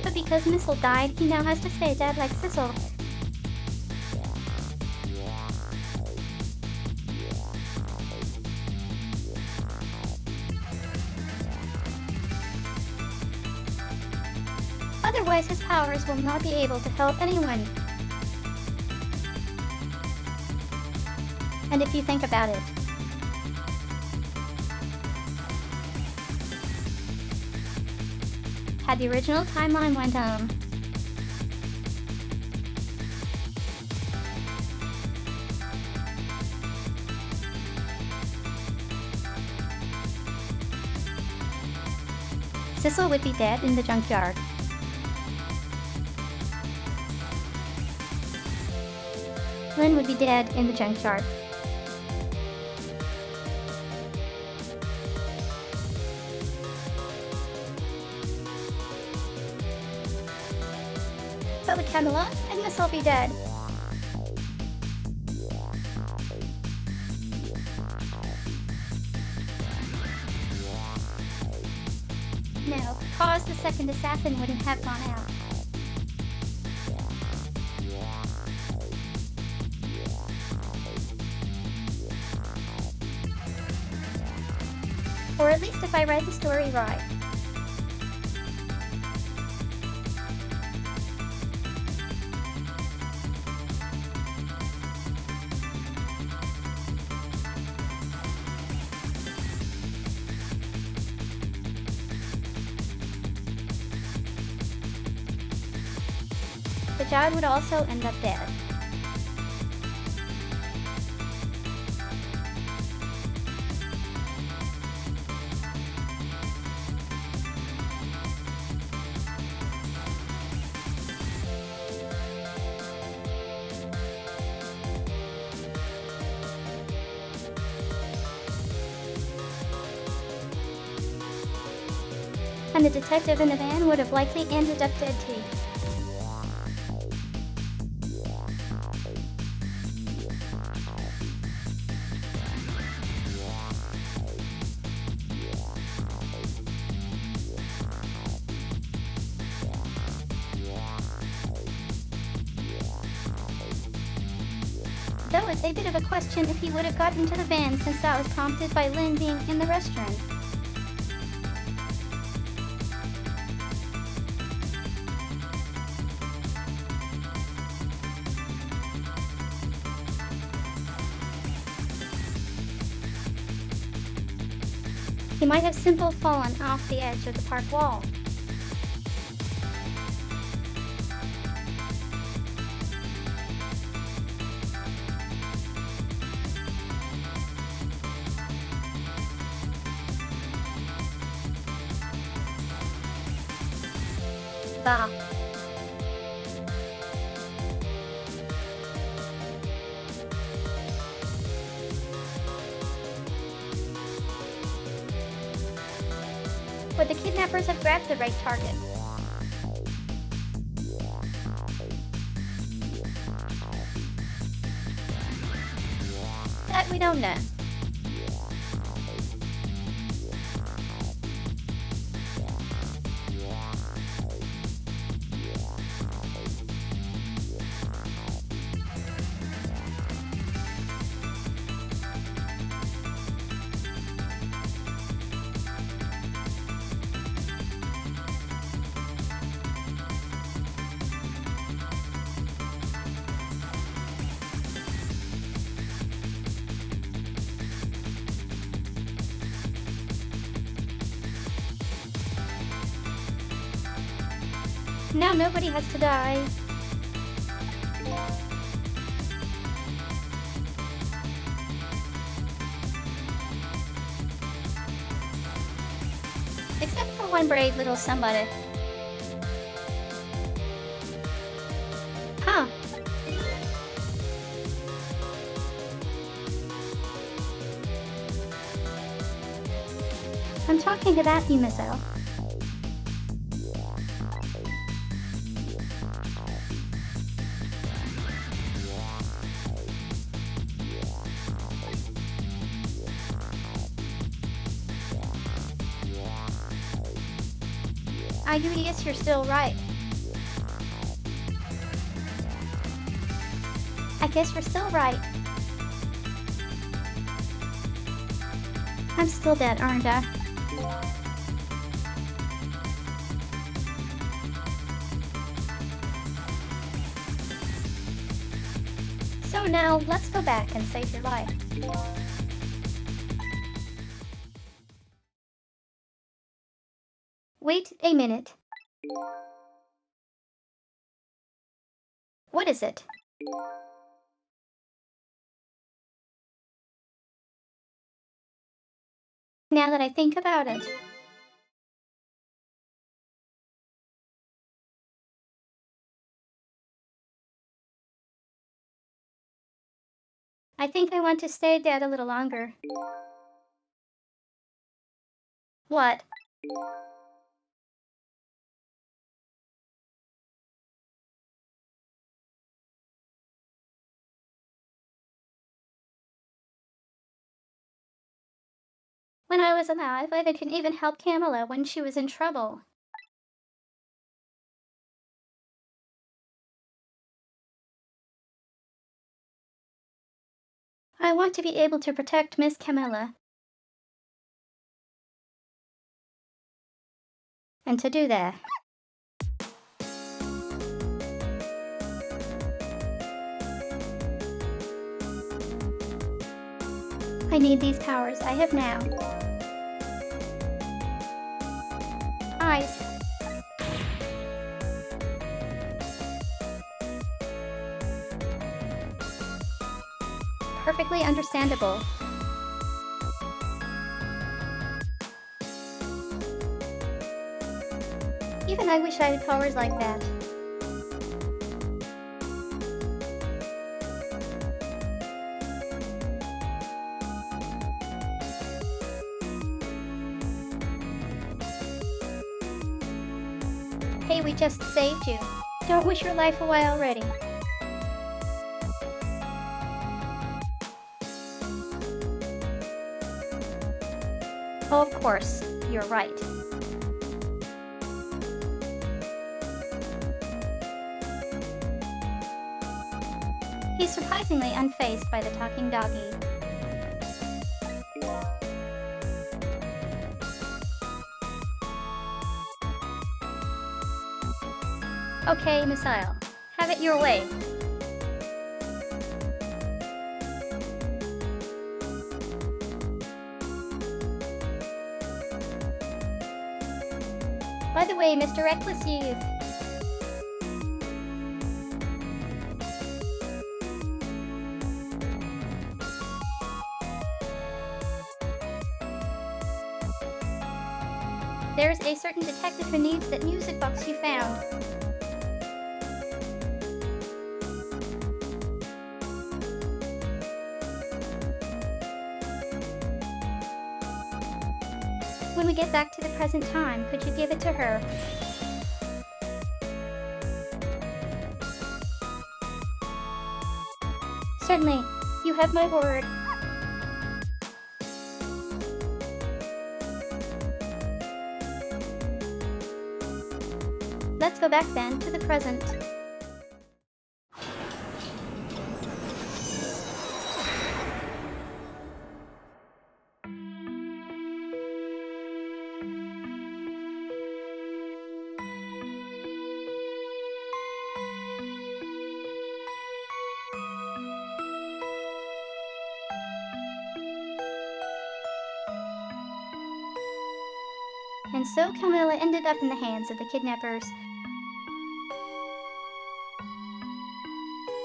But because Missile died, he now has to stay dead like Sissel. Otherwise, his powers will not be able to help anyone. And if you think about it, had the original timeline went on, Sissel would be dead in the junkyard. Lynn would be dead in the junkyard. But with Camilla, and Miss will be dead. No, cause the second assassin wouldn't have gone out. Or at least if I read the story right. The child would also end up dead. And the detective in the van would have likely ended up dead too. Though it's a bit of a question if he would have gotten to the van since that was prompted by Lynn being in the restaurant. He might have simply fallen off the edge of the park wall. Bah. Would the kidnappers have grabbed the right target? That we don't know. Now nobody has to die. Except for one brave little somebody. Huh. I'm talking about you, Miss L. I guess you're still right. I guess you're still right. I'm still dead, aren't I? So now, let's go back and save your life. Wait a minute. What is it? Now that I think about it. I think I want to stay dead a little longer. What? When I was alive, I didn't even help Camilla when she was in trouble. I want to be able to protect Miss Camilla. And to do that, I need these powers I have now. Eyes. Perfectly understandable. Even I wish I had powers like that. Hey, we just saved you. Don't wish your life away already. Oh, of course, you're right. He's surprisingly unfazed by the talking doggy. Okay, Missile. Have it your way. By the way, Mr. Reckless Youth. There's a certain detective who needs that music box you found. When we get back to the present time, could you give it to her? Certainly. You have my word. Let's go back then to the present. And so Camilla ended up in the hands of the kidnappers.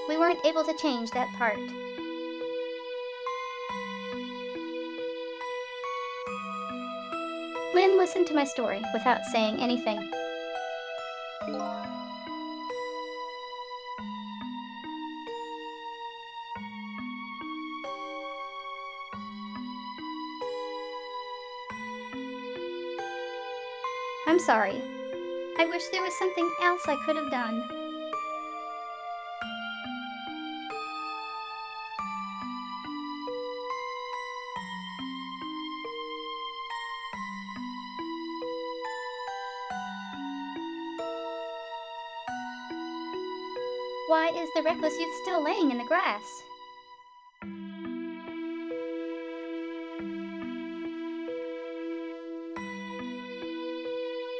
We weren't able to change that part. Lynn listened to my story without saying anything. I'm sorry. I wish there was something else I could have done. Why is the reckless youth still laying in the grass?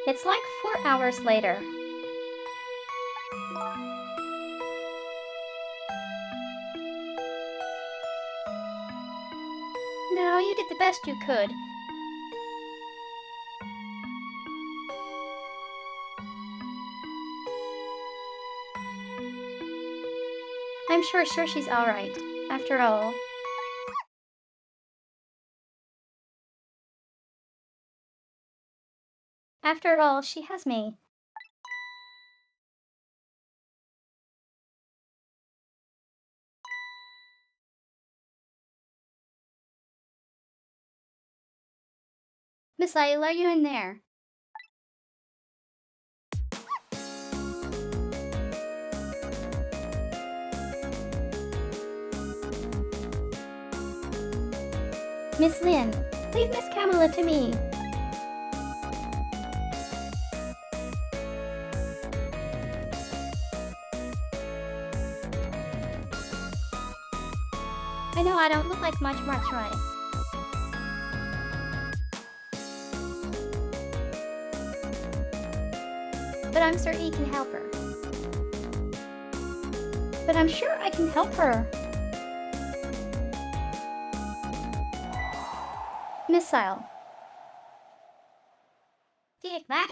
It's like 4 hours later. No, you did the best you could. I'm sure she's alright, after all. After all, she has me. Miss Lyle, are you in there? Miss Lynn, Leave Miss Kamala to me. I know I don't look like much, right? But I'm sure he can help her. But I'm sure I can help her. Missile. Take that.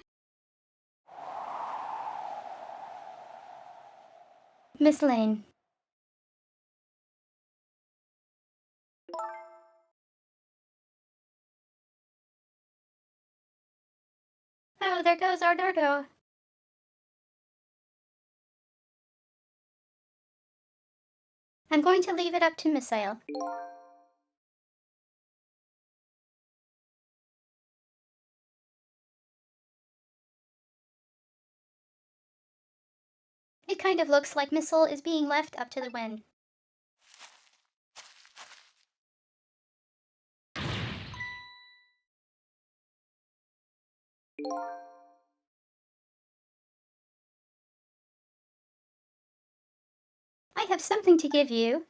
Miss Lane. Oh, there goes our Dardo. I'm going to leave it up to Missile. It kind of looks like Missile is being left up to the wind. I have something to give you.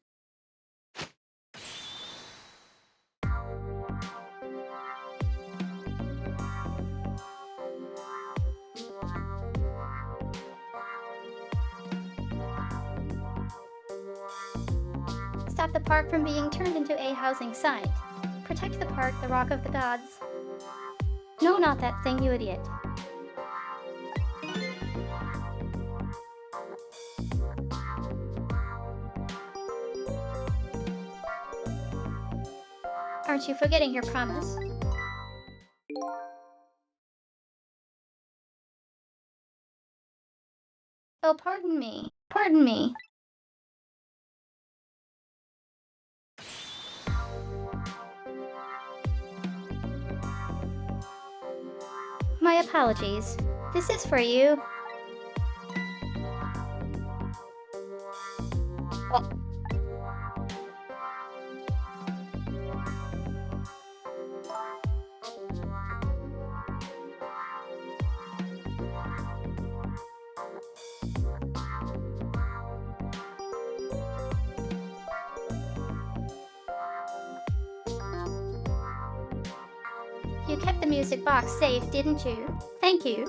Stop the park from being turned into a housing site. Protect the park, the Rock of the Gods. No, not that thing, you idiot. Aren't you forgetting your promise? Oh, pardon me. Pardon me. My apologies. This is for you. Oh. You kept the music box safe, didn't you? Thank you.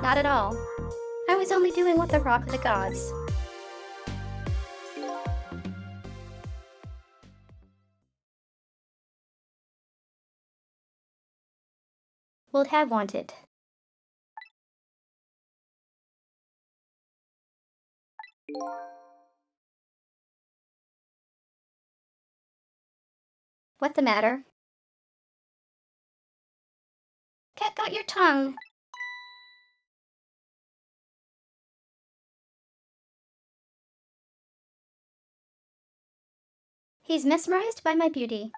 Not at all. I was only doing what the Rock of the Gods. Would have wanted. What the matter? Cat got your tongue. He's mesmerized by my beauty.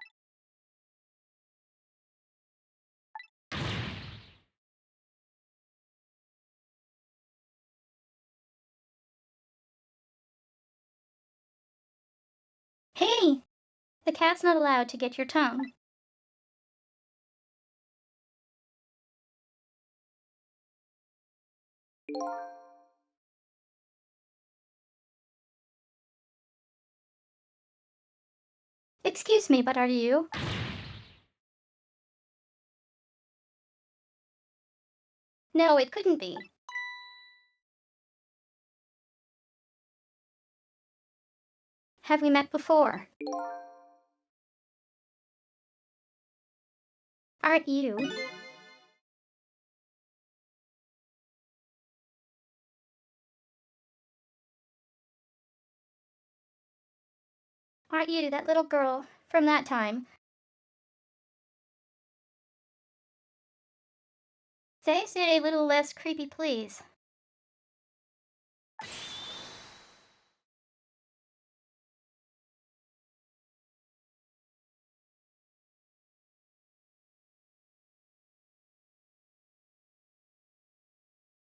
Hey! The cat's not allowed to get your tongue. Excuse me, but are you? No, it couldn't be. Have we met before? Aren't you? Aren't you that little girl from that time? Say it a little less creepy, please.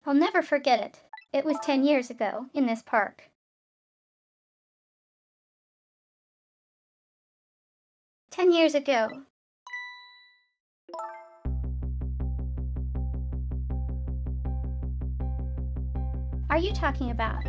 I'll never forget it. It was 10 years ago, in this park. 10 years ago. Are you talking about?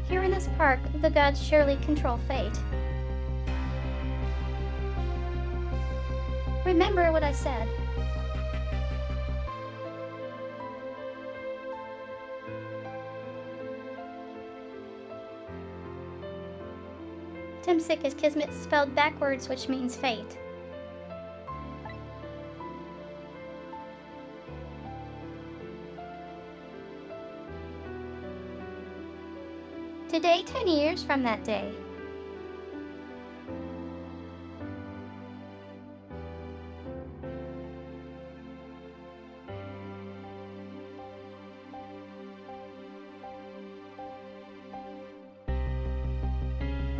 Here in this park, the gods surely control fate. Remember what I said. Timsik is Kismet spelled backwards, which means fate. Today, 10 years from that day.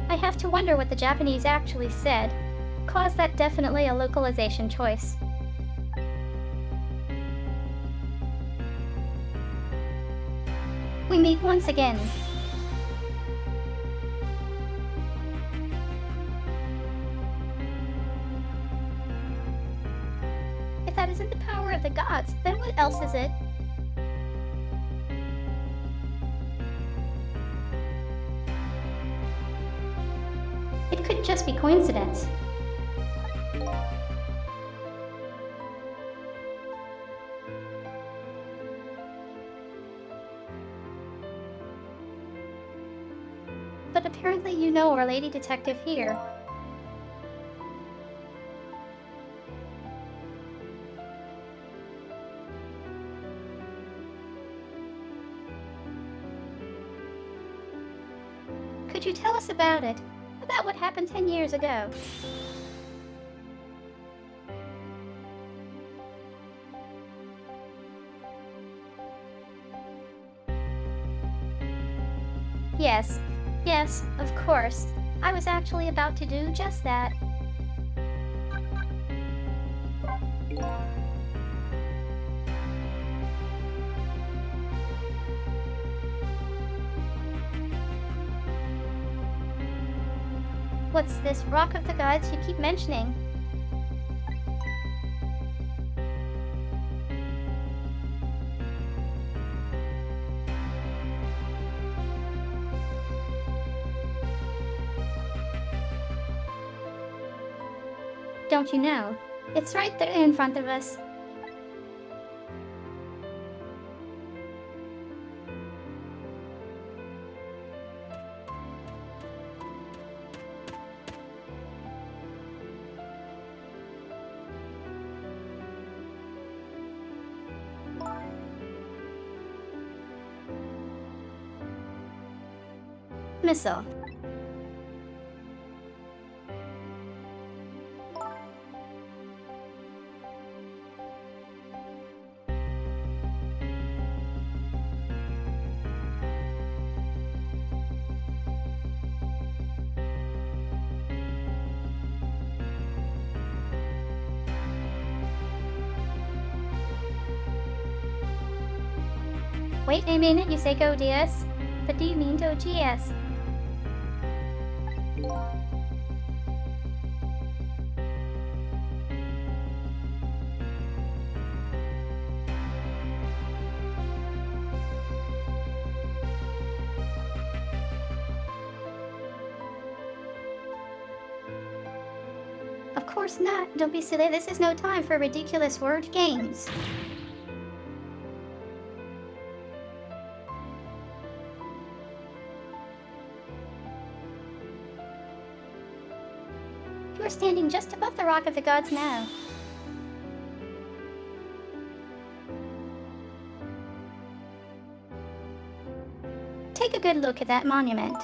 I have to wonder what the Japanese actually said. Cause that definitely a localization choice. We meet once again. If that isn't the power of the gods, then what else is it? It could just be coincidence. But apparently you know our lady detective here. Could you tell us about it? About what happened 10 years ago? Yes, yes, of course. I was actually about to do just that. What's this Rock of the Gods you keep mentioning? Don't you know? It's right there in front of us. Missile. Wait a minute, you say go DS? But do you mean go GS? Of course not. Don't be silly. This is no time for ridiculous word games. You're standing just above the Rock of the Gods now. Take a good look at that monument.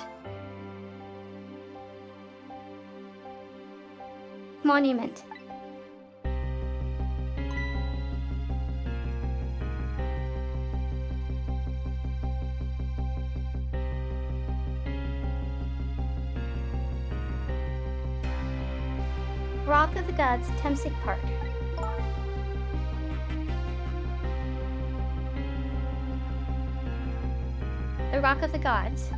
monument. Rock of the Gods, Tenshi Park. The Rock of the Gods.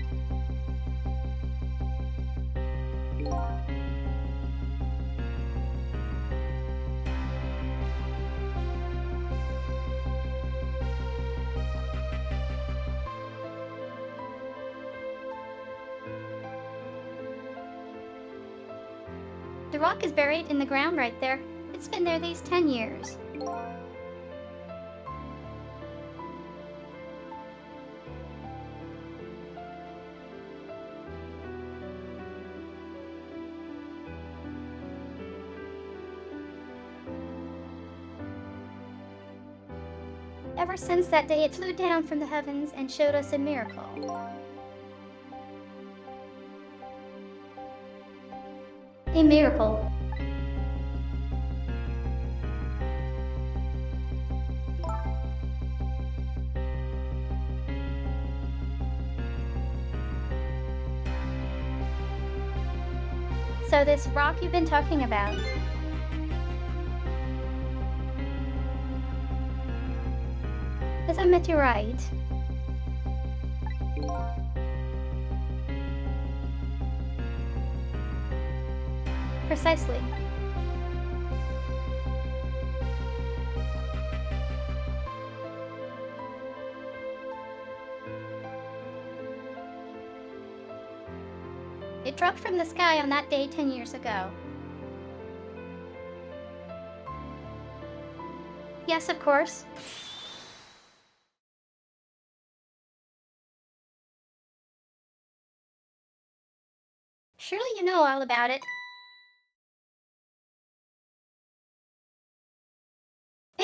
The rock is buried in the ground right there. It's been there these 10 years. Ever since that day, it flew down from the heavens and showed us a miracle. A miracle. So this rock you've been talking about, is a meteorite. Precisely. It dropped from the sky on that day 10 years ago. Yes, of course. Surely you know all about it.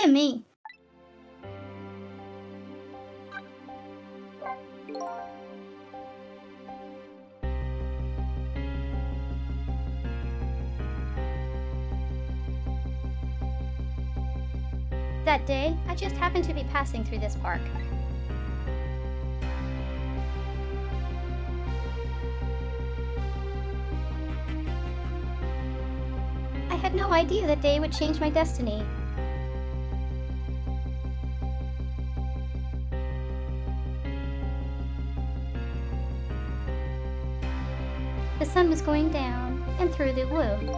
And me. That day, I just happened to be passing through this park. I had no idea that day would change my destiny. The sun was going down, and through the womb.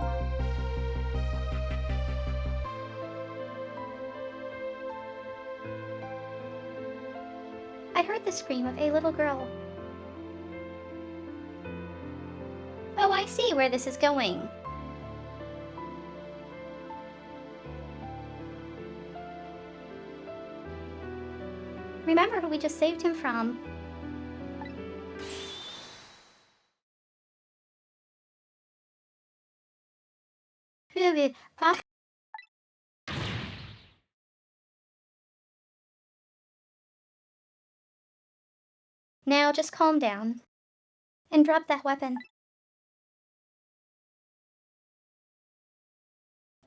I heard the scream of a little girl. Oh, I see where this is going. Remember who we just saved him from? Now just calm down and drop that weapon.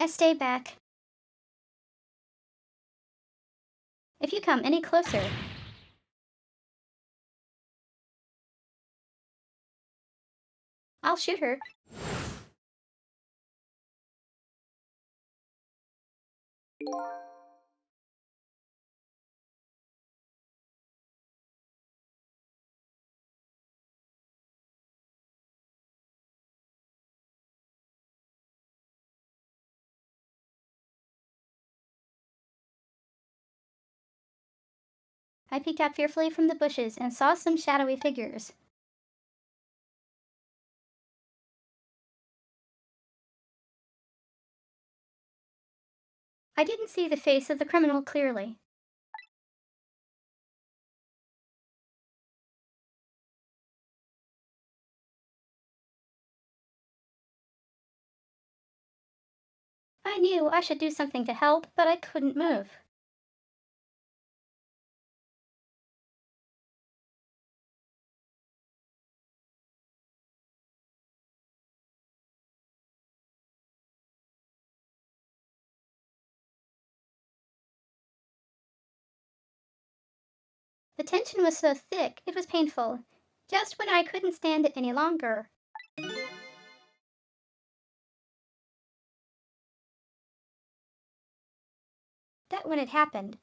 I stay back. If you come any closer, I'll shoot her. I peeked out fearfully from the bushes and saw some shadowy figures. I didn't see the face of the criminal clearly. I knew I should do something to help, but I couldn't move. The tension was so thick, it was painful. Just when I couldn't stand it any longer. That when it happened.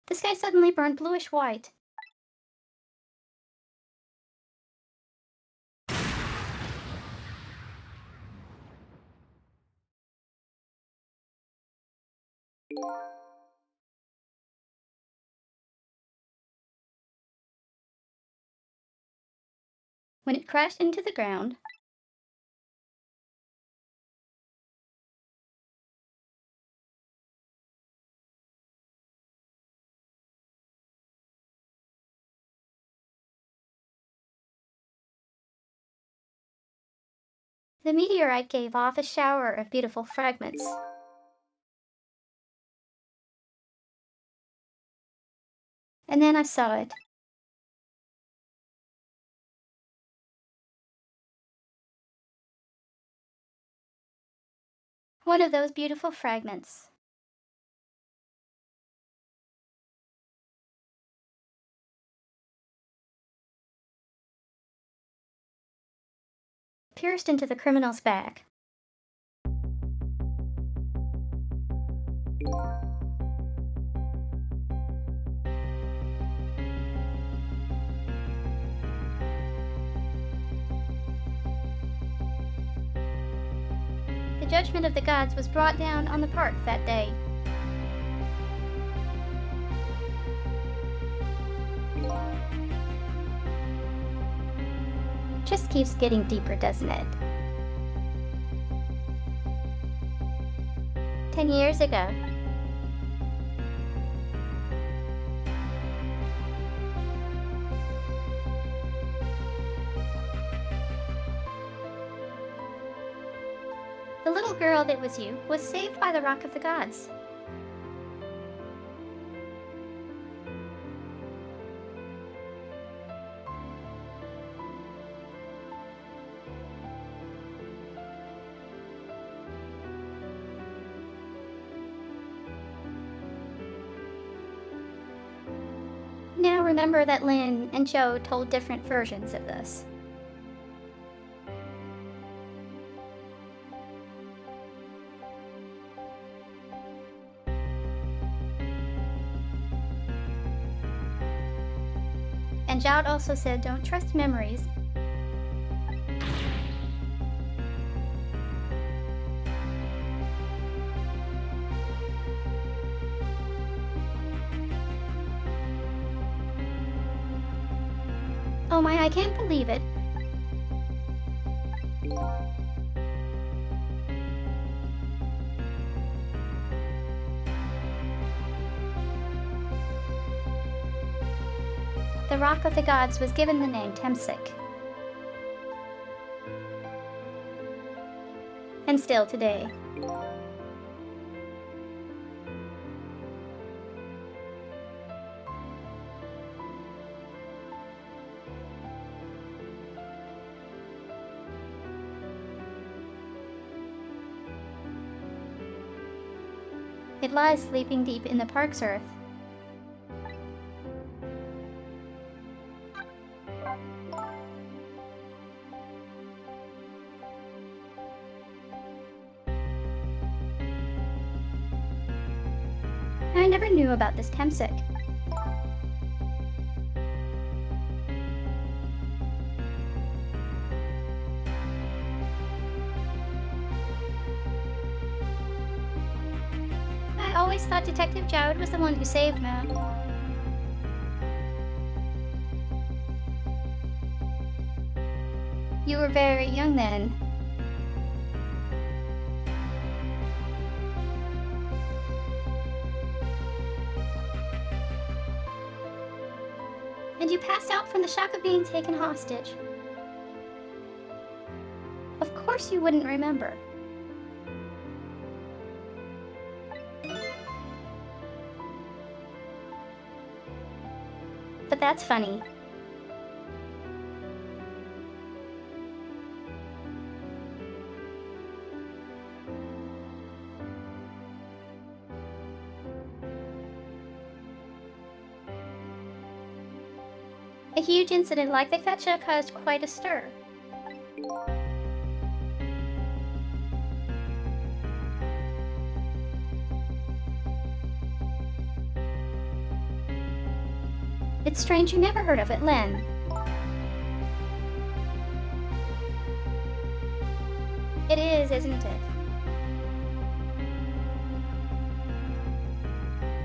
The sky suddenly burned bluish white. When it crashed into the ground, the meteorite gave off a shower of beautiful fragments. And then I saw it. One of those beautiful fragments. Pierced into the criminal's back. The judgment of the gods was brought down on the park that day. Just keeps getting deeper, doesn't it? 10 years ago. The little girl that was you was saved by the Rock of the Gods. Now remember that Lynn and Joe told different versions of this. And Joud also said don't trust memories. Oh my, I can't believe it. The Rock of the Gods was given the name Temsik. And still today. It lies sleeping deep in the park's earth. I never knew about this Temsik. I always thought Detective Joud was the one who saved Mo. You were very young then. And you passed out from the shock of being taken hostage. Of course you wouldn't remember. But that's funny. A huge incident like the fetcha caused quite a stir. It's strange you never heard of it, Len. It is, isn't it?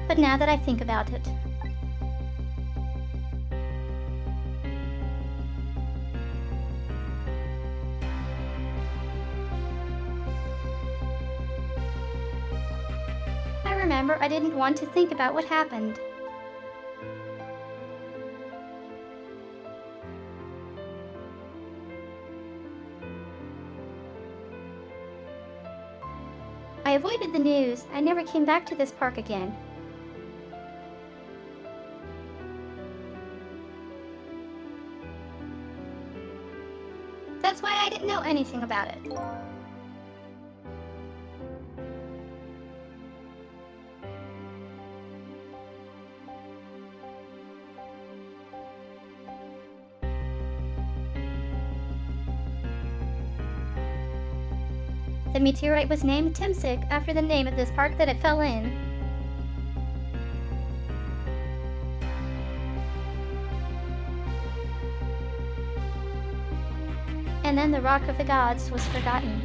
But now that I think about it, I remember I didn't want to think about what happened. I avoided the news. I never came back to this park again. That's why I didn't know anything about it. The meteorite was named Tenshi after the name of this park that it fell in. And then the Rock of the Gods was forgotten.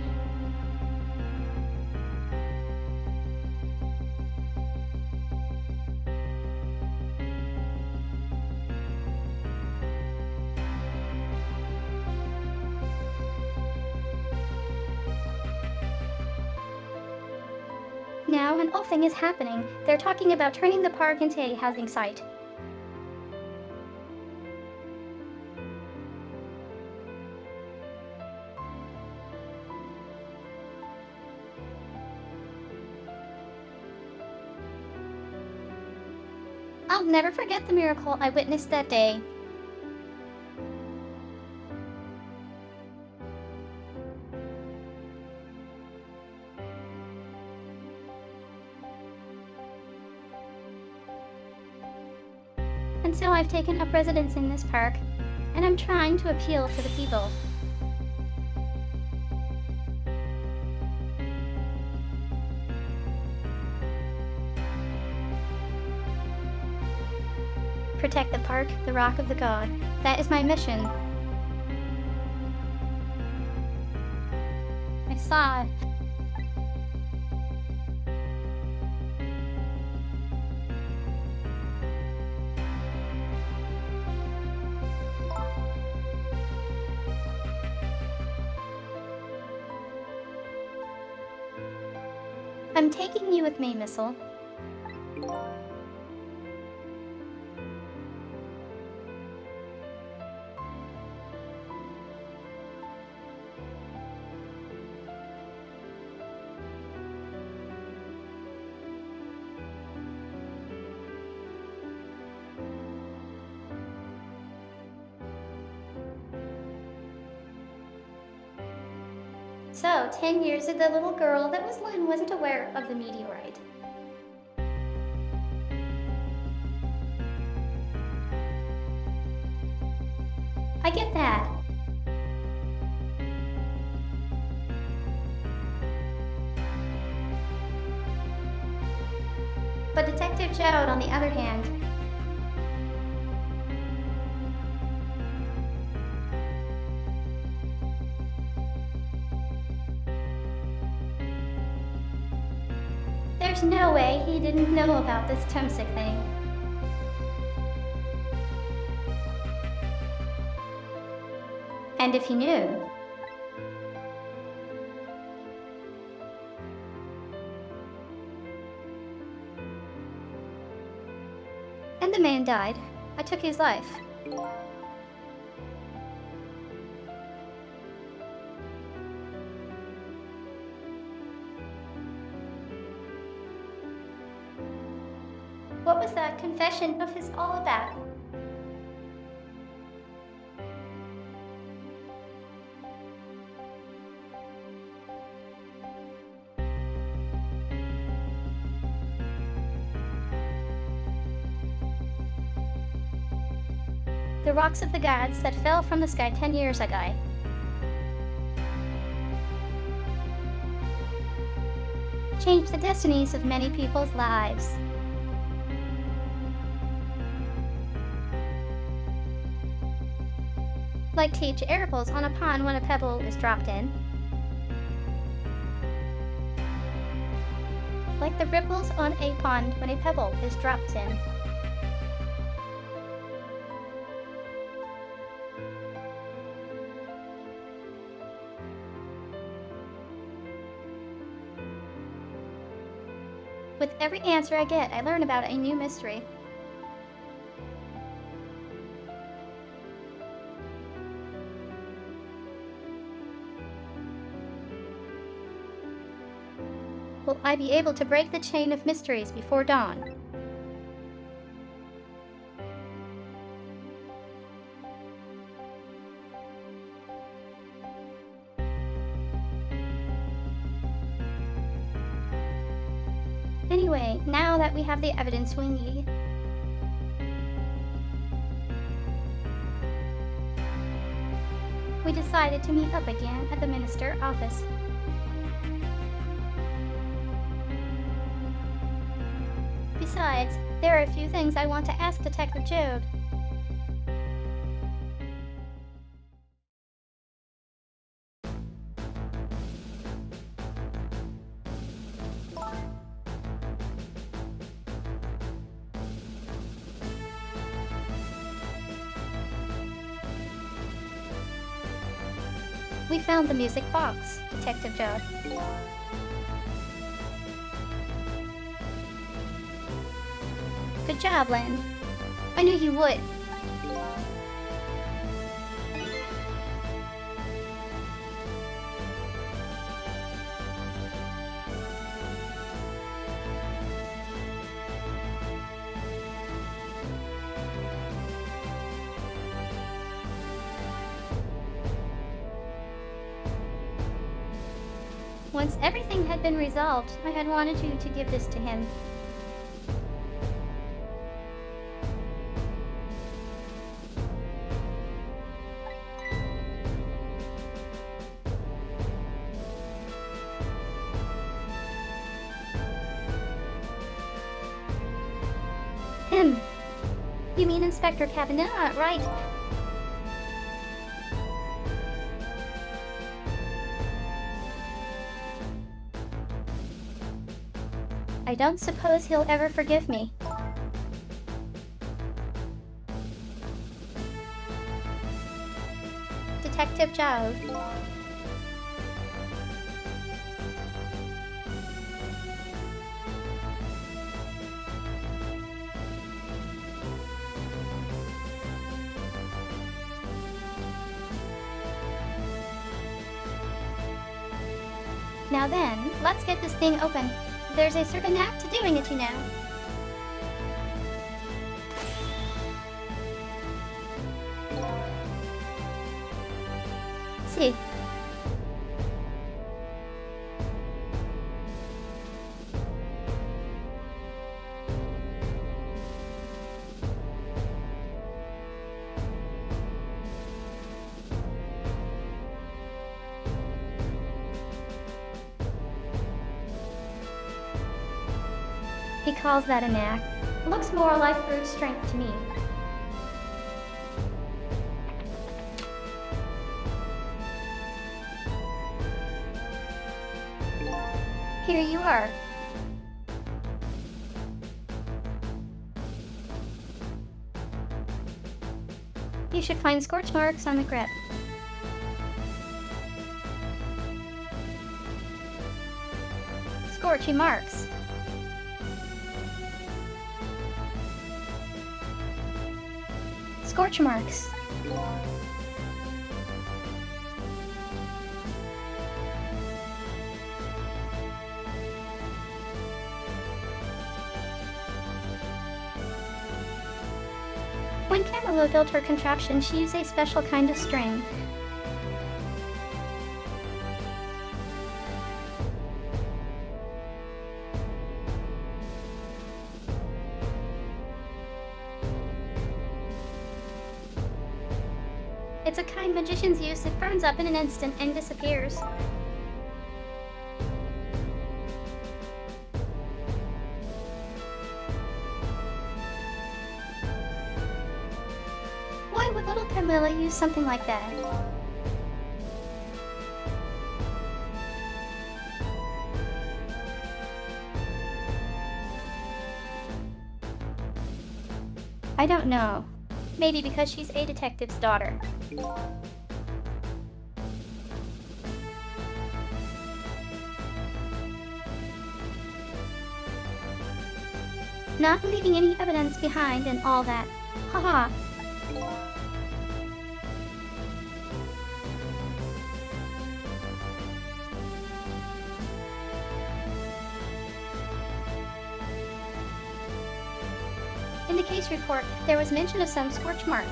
Now an awful thing is happening. They're talking about turning the park into a housing site. I'll never forget the miracle I witnessed that day. And so I've taken up residence in this park, and I'm trying to appeal to the people. Protect the park, the Rock of the God. That is my mission. I saw. I'm taking you with me, Missile. So, 10 years ago, the little girl that was Lynn wasn't aware of the meteorite. I get that. But Detective Jode, on the other hand, there's no way he didn't know about this Temsic thing. And if he knew, and the man died, I took his life. What was that confession of his all about? The rocks of the gods that fell from the sky 10 years ago. Changed the destinies of many people's lives. Like teach ripples on a pond when a pebble is dropped in. Like the ripples on a pond when a pebble is dropped in. With every answer I get, I learn about a new mystery. Will I be able to break the chain of mysteries before dawn? Anyway, now that we have the evidence we need, we decided to meet up again at the minister office. Besides, there are a few things I want to ask Detective Joad. We found the music box, Detective Joad. Good job, Lynn. I knew you would. Once everything had been resolved, I had wanted you to give this to him. Him. You mean Inspector Cabanilla, right? I don't suppose he'll ever forgive me. Detective Joad. Now then, let's get this thing open. There's a certain knack to doing it, you know. See. He calls that a knack. Looks more like brute strength to me. Here you are. You should find scorch marks on the grip. Scorchy marks. Scorch marks. When Camilla built her contraption, she used a special kind of string. It's a kind magicians use that burns up in an instant and disappears. Why would little Camilla use something like that? I don't know. Maybe because she's a detective's daughter. Not leaving any evidence behind and all that. Haha. In the case report, there was mention of some scorch marks.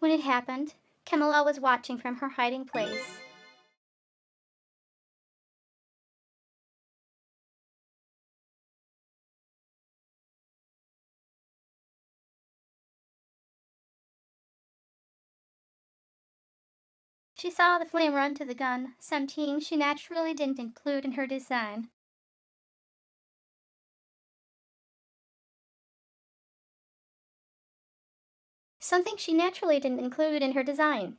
When it happened, Camilla was watching from her hiding place. She saw the flame run to the gun, something she naturally didn't include in her design. Something she naturally didn't include in her design.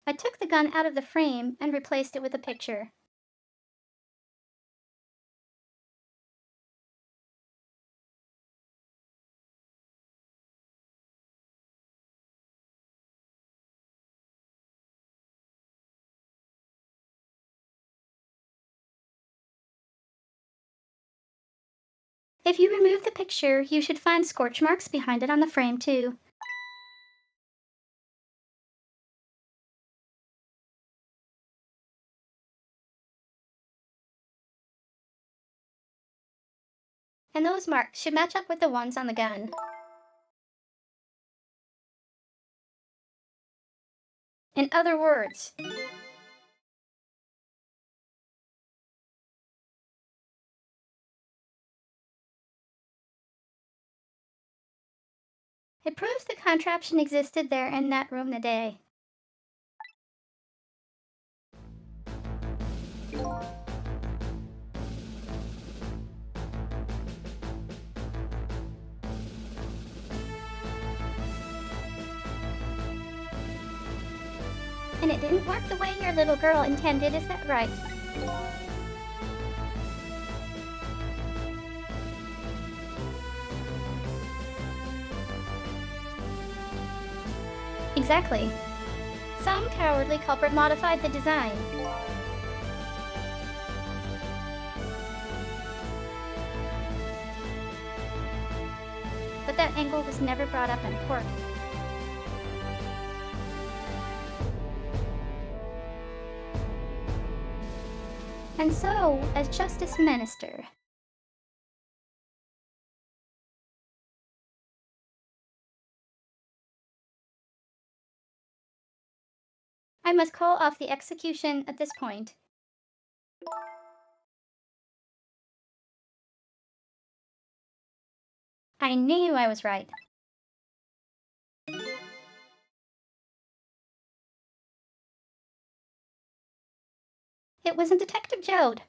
I took the gun out of the frame and replaced it with a picture. If you remove the picture, you should find scorch marks behind it on the frame too. And those marks should match up with the ones on the gun. In other words, it proves the contraption existed there in that room today. And it didn't work the way your little girl intended, is that right? Exactly. Some cowardly culprit modified the design. But that angle was never brought up in court. And so, as Justice Minister, I must call off the execution at this point. I knew I was right. It wasn't Detective Jode.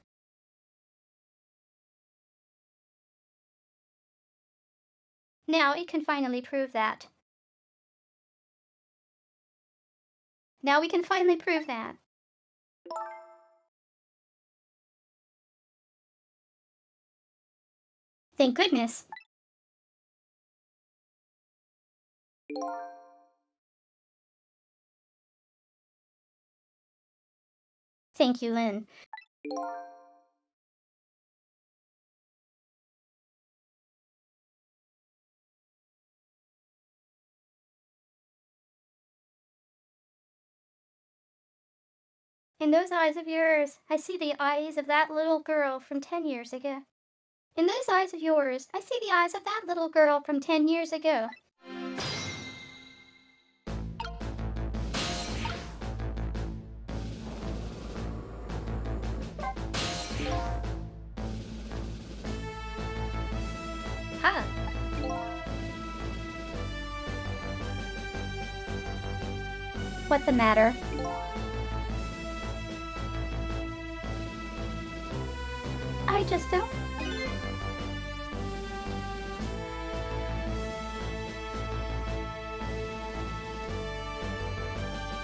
Now it can finally prove that. Now we can finally prove that. Thank goodness. Thank you, Lynn. In those eyes of yours, I see the eyes of that little girl from 10 years ago. In those eyes of yours, I see the eyes of that little girl from 10 years ago. Huh. What's the matter? I just don't.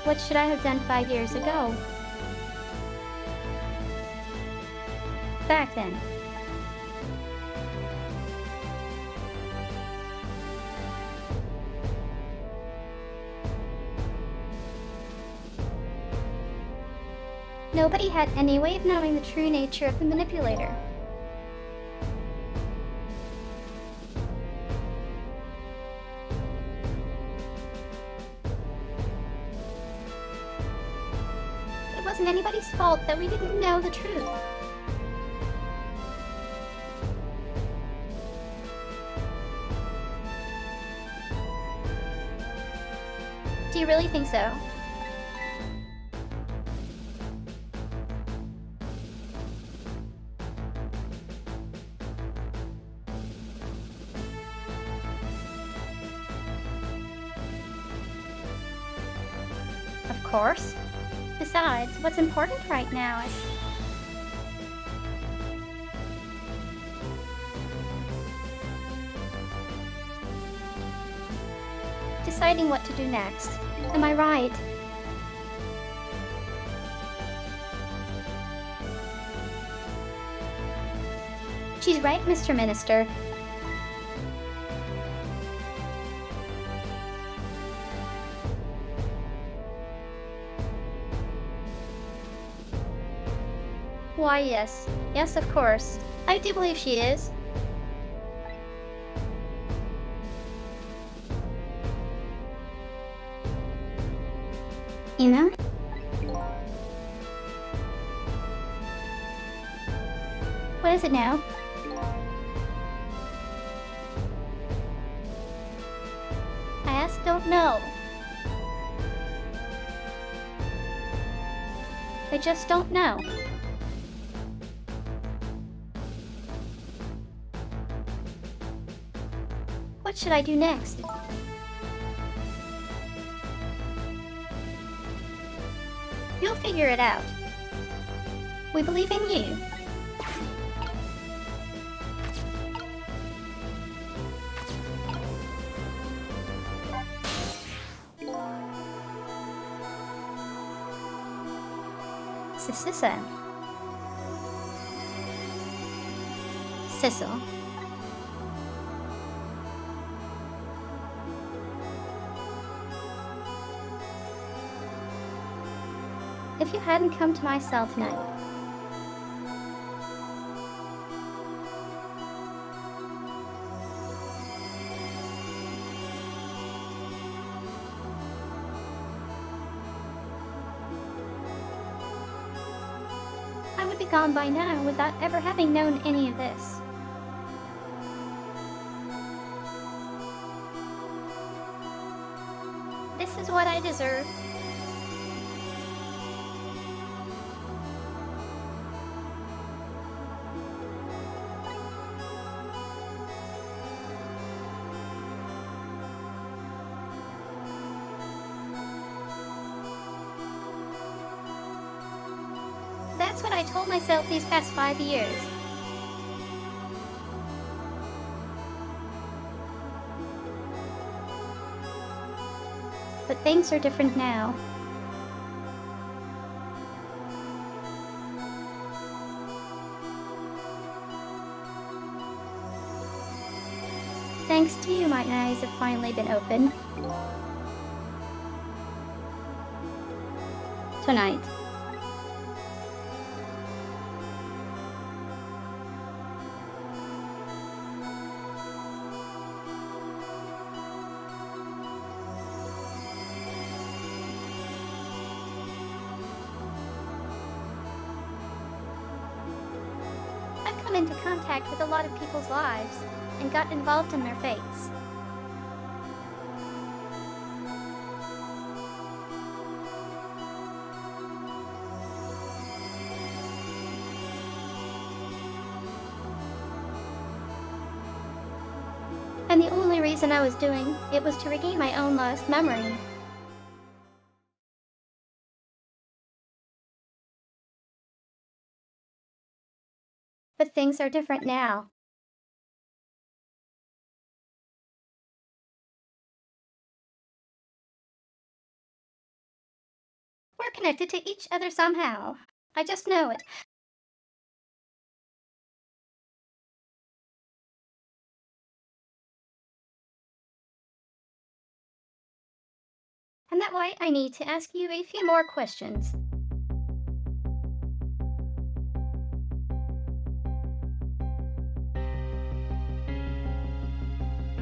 What should I have done 5 years ago? Back then. Nobody had any way of knowing the true nature of the manipulator. It wasn't anybody's fault that we didn't know the truth. Do you really think so? Of course. Besides, what's important right now is... deciding what to do next. Am I right? She's right, Mr. Minister. Why, yes. Yes, of course. I do believe she is. You know? What is it now? I just don't know. I just don't know. What should I do next? You'll figure it out. We believe in you. Sissa. Sissel. If you hadn't come to my cell tonight, I would be gone by now without ever having known any of this. This is what I deserve. That's what I told myself these past 5 years. But things are different now. Thanks to you, my eyes have finally been opened. Tonight. come into contact with a lot of people's lives and got involved in their fates. And the only reason I was doing it was to regain my own lost memory. But things are different now. We're connected to each other somehow. I just know it. And that's why I need to ask you a few more questions.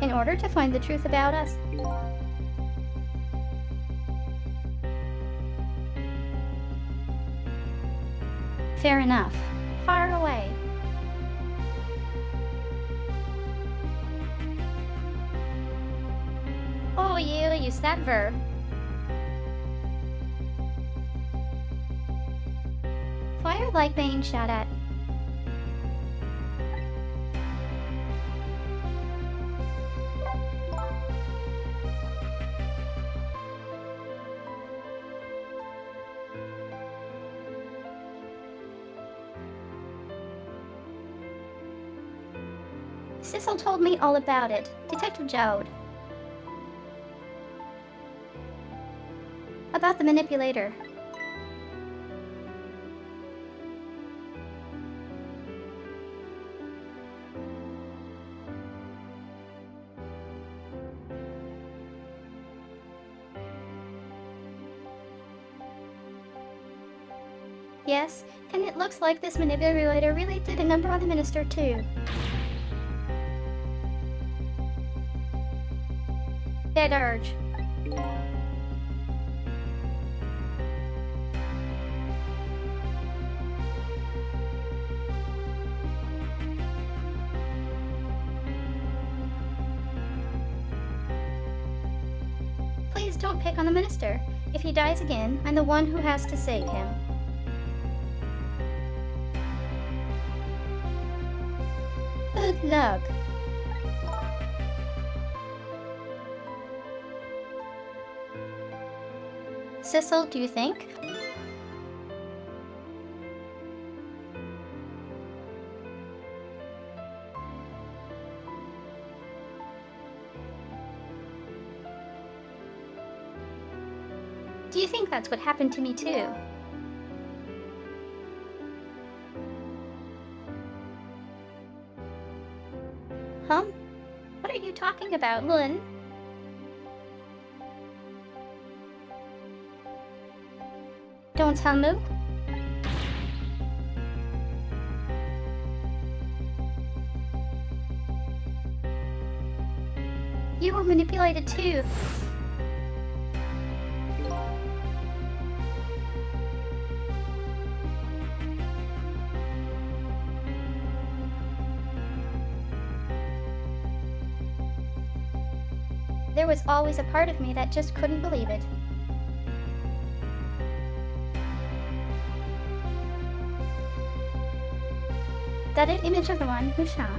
In order to find the truth about us. Fair enough. Far away. Oh, you use that verb. Fire like being shot at. Cecil told me all about it. Detective Jode. About the manipulator. Yes, and it looks like this manipulator really did a number on the minister too. Dead urge. Please don't pick on the minister. If he dies again, I'm the one who has to save him. Good luck. Cecil, do you think? Do you think that's what happened to me too? Huh? What are you talking about, Lun? Don't tell me. You were manipulated too. There was always a part of me that just couldn't believe it. That image of the one who shot.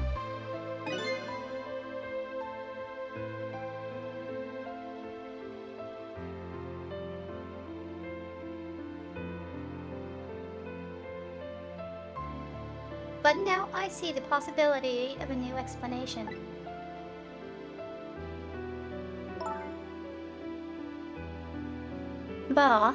But now I see the possibility of a new explanation. Bah.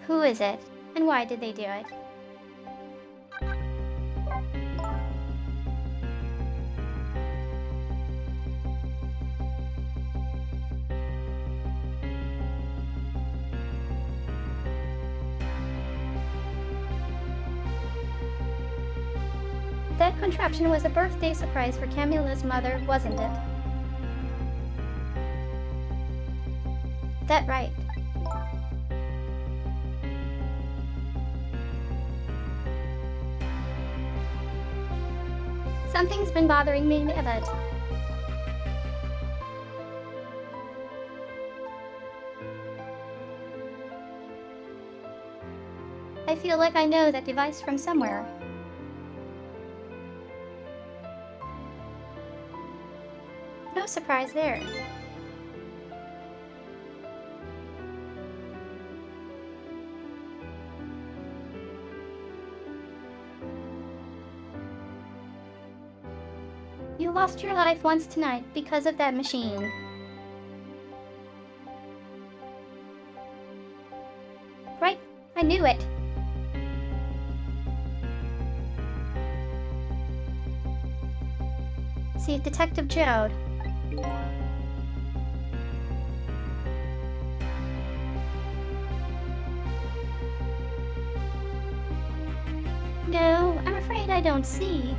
Who is it, and why did they do it? That contraption was a birthday surprise for Camilla's mother, wasn't it? That right. Something's been bothering me a bit. I feel like I know that device from somewhere. No surprise there. You lost your life once tonight because of that machine. Right? I knew it. See, Detective Jode. No, I'm afraid I don't see.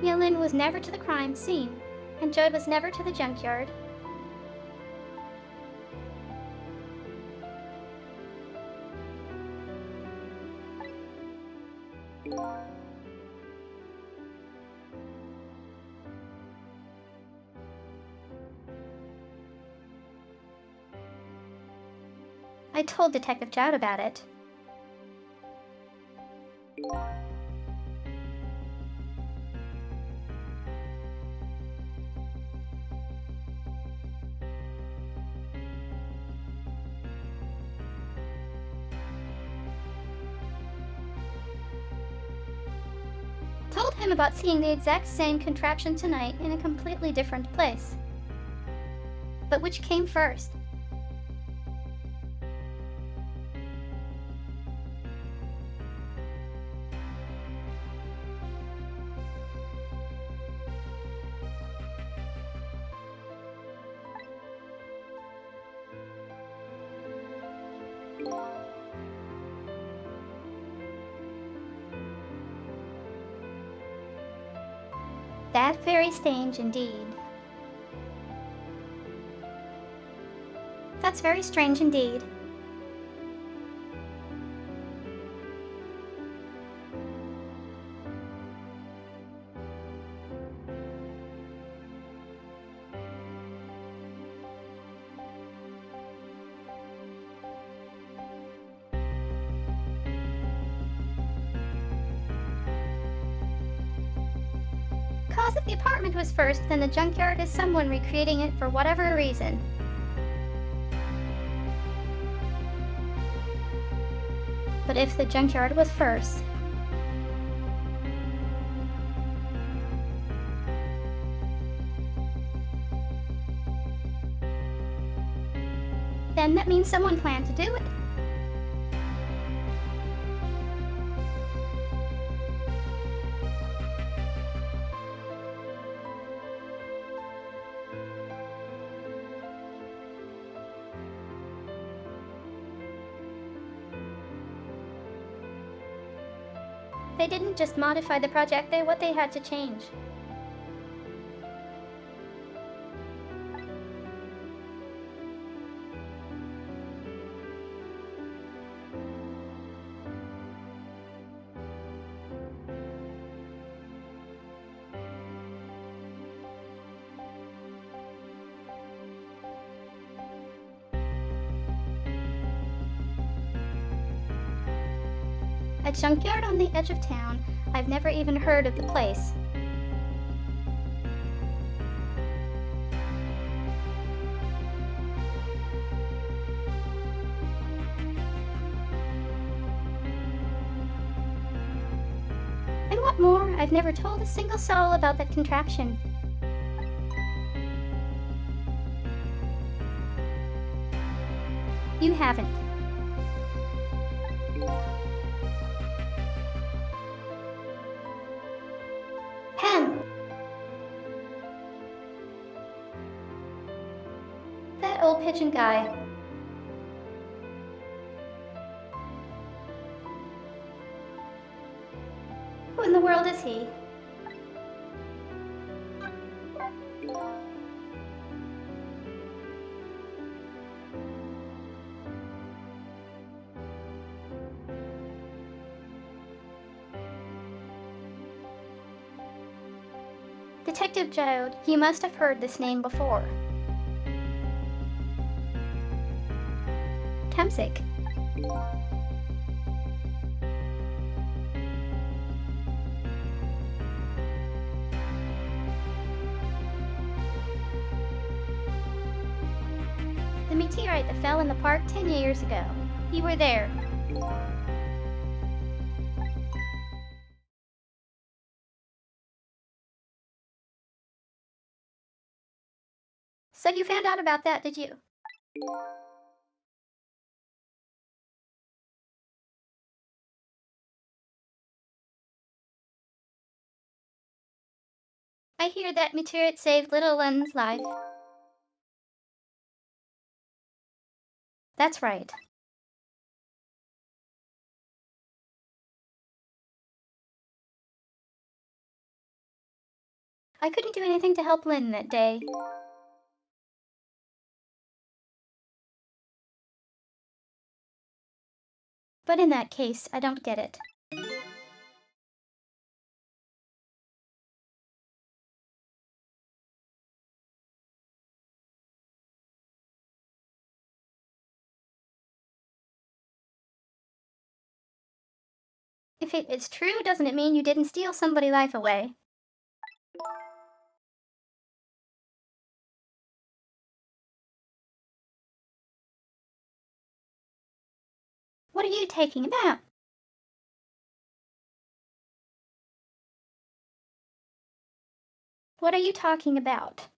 Yelin was never to the crime scene, and Jode was never to the junkyard. I told Detective Jode about it. Told him about seeing the exact same contraption tonight in a completely different place. But which came first? That's very strange indeed. That's very strange indeed. Cause if the apartment was first, then the junkyard is someone recreating it for whatever reason. But if the junkyard was first, then that means someone planned to do it. They didn't just modify the project, what they had to change. A junkyard on the edge of town. I've never even heard of the place. And what more, I've never told a single soul about that contraption. You haven't. old pigeon guy. Who in the world is he? Detective Jode, you must have heard this name before. Temsik. The meteorite that fell in the park 10 years ago. You were there. So you found out about that, did you? I hear that meteorite saved little Len's life. That's right. I couldn't do anything to help Lynn that day. But in that case, I don't get it. If it is true, doesn't it mean you didn't steal somebody's life away? What are you taking about? What are you talking about?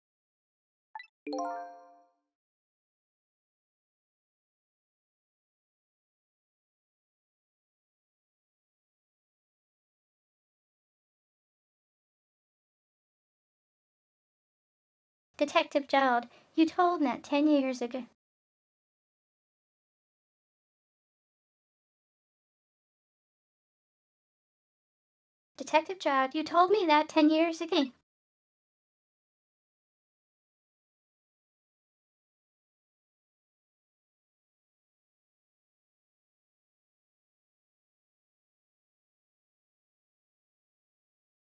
Detective Jode, you told Nat 10 years ago. Detective Jode, you told me that 10 years ago.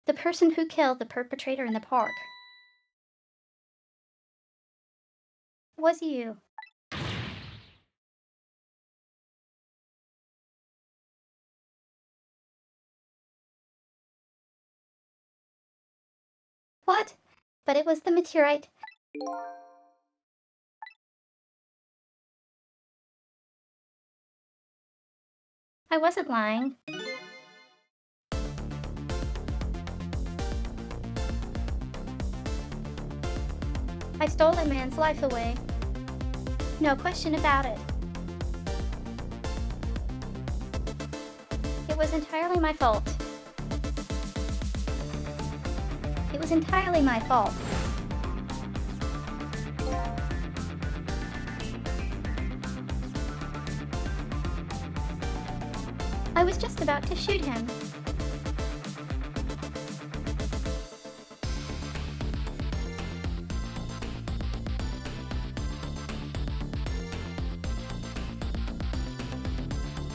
The person who killed the perpetrator in the park was you. What? But it was the meteorite. I wasn't lying. I stole a man's life away. No question about it. It was entirely my fault. It was entirely my fault. I was just about to shoot him.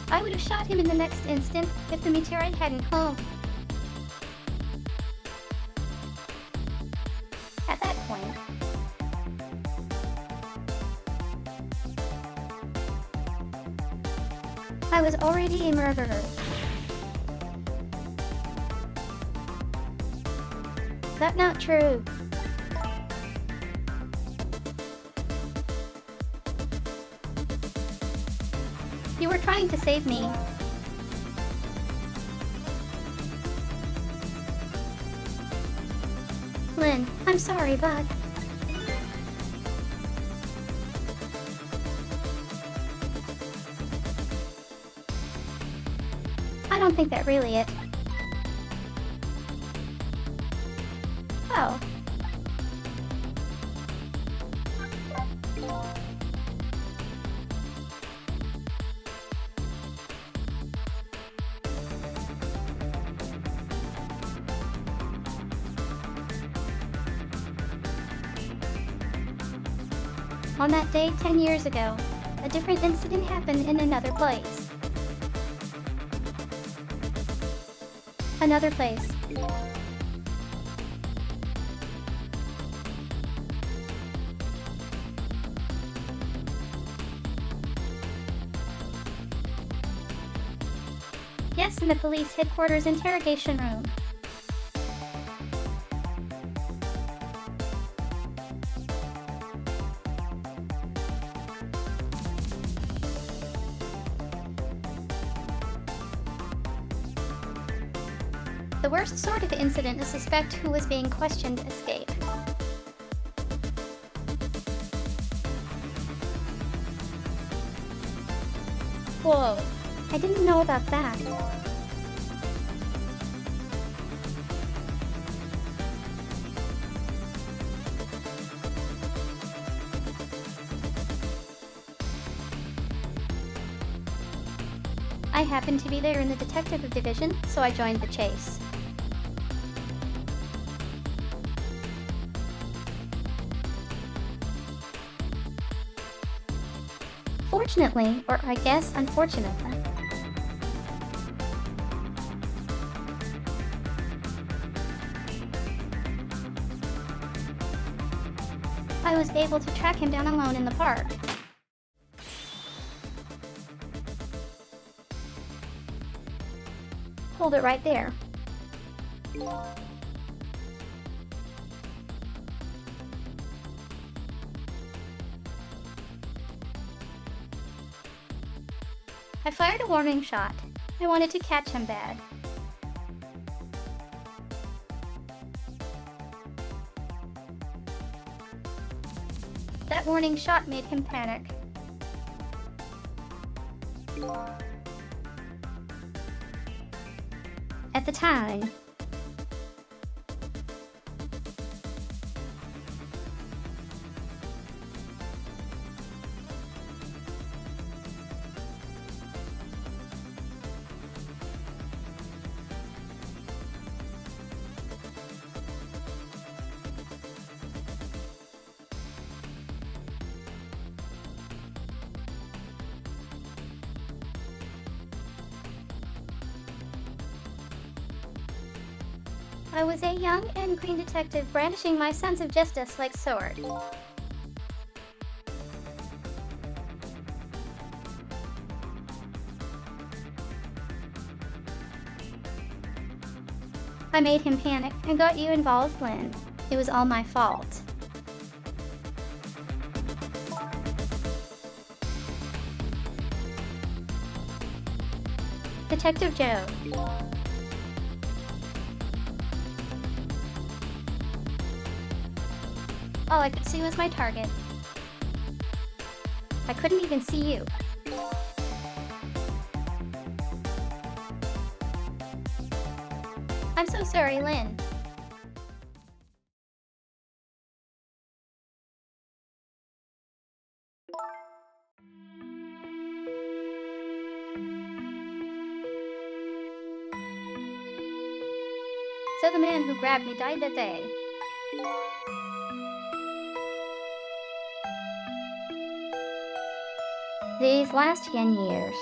I would have shot him in the next instant if the meteorite hadn't come. At that point, I was already a murderer. That's not true. You were trying to save me. Lynn, I'm sorry, but... I don't think that really it. Oh. On that day 10 years ago, a different incident happened in another place. Another place. Yes, in the police headquarters interrogation room. The worst sort of incident, a suspect who was being questioned escaped. Whoa, I didn't know about that. I happened to be there in the detective division, so I joined the chase. Fortunately, or I guess unfortunately, I was able to track him down alone in the park. Hold it right there. I fired a warning shot. I wanted to catch him bad. That warning shot made him panic. At the time, I was a young and green detective brandishing my sense of justice like sword. I made him panic and got you involved, Lynn. It was all my fault. Detective Joe. All I could see was my target. I couldn't even see you. I'm so sorry, Lynn. So the man who grabbed me died that day. These last 10 years.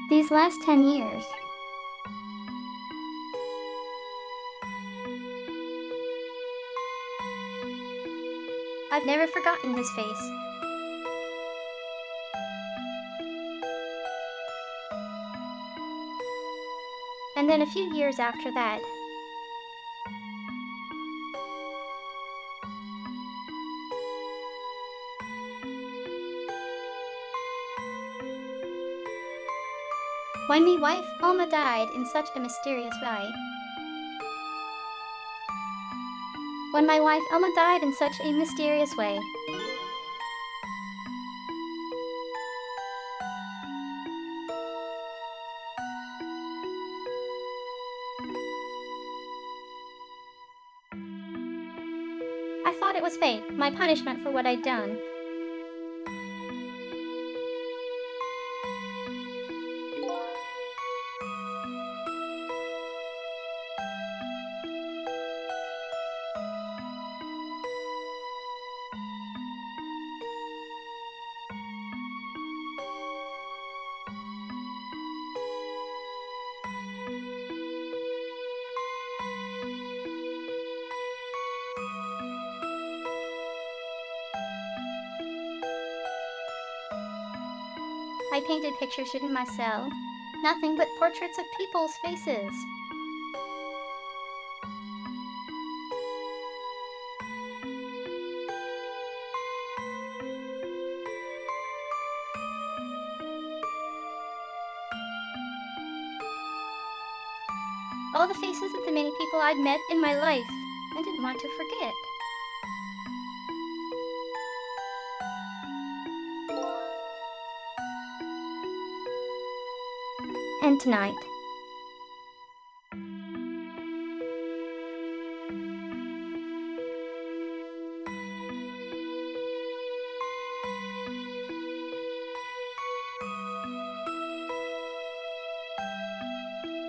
These last 10 years. I've never forgotten his face. And then a few years after that, when me wife Alma died in such a mysterious way. When my wife Alma died in such a mysterious way. I thought it was fate, my punishment for what I'd done. I painted pictures in my cell. Nothing but portraits of people's faces. All the faces of the many people I'd met in my life and didn't want to forget. And tonight.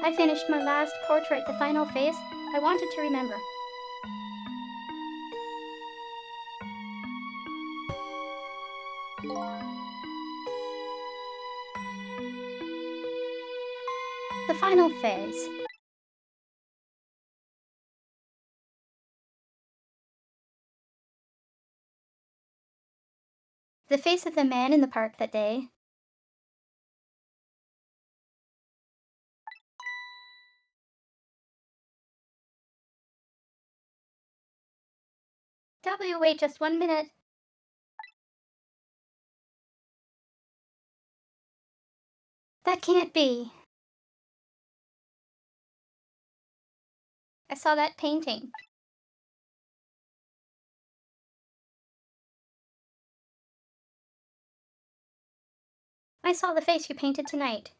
I finished my last portrait, the final face I wanted to remember. The final phase. The face of the man in the park that day. Wait just 1 minute. That can't be. I saw that painting. I saw the face you painted tonight.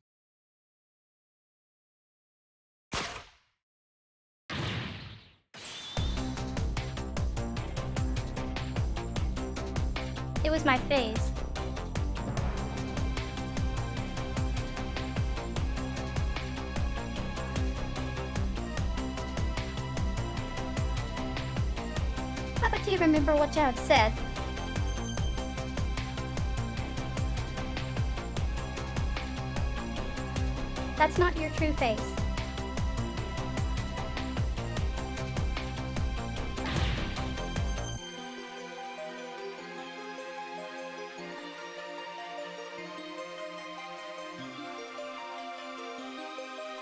It was my face. But do you remember what Jad said? That's not your true face.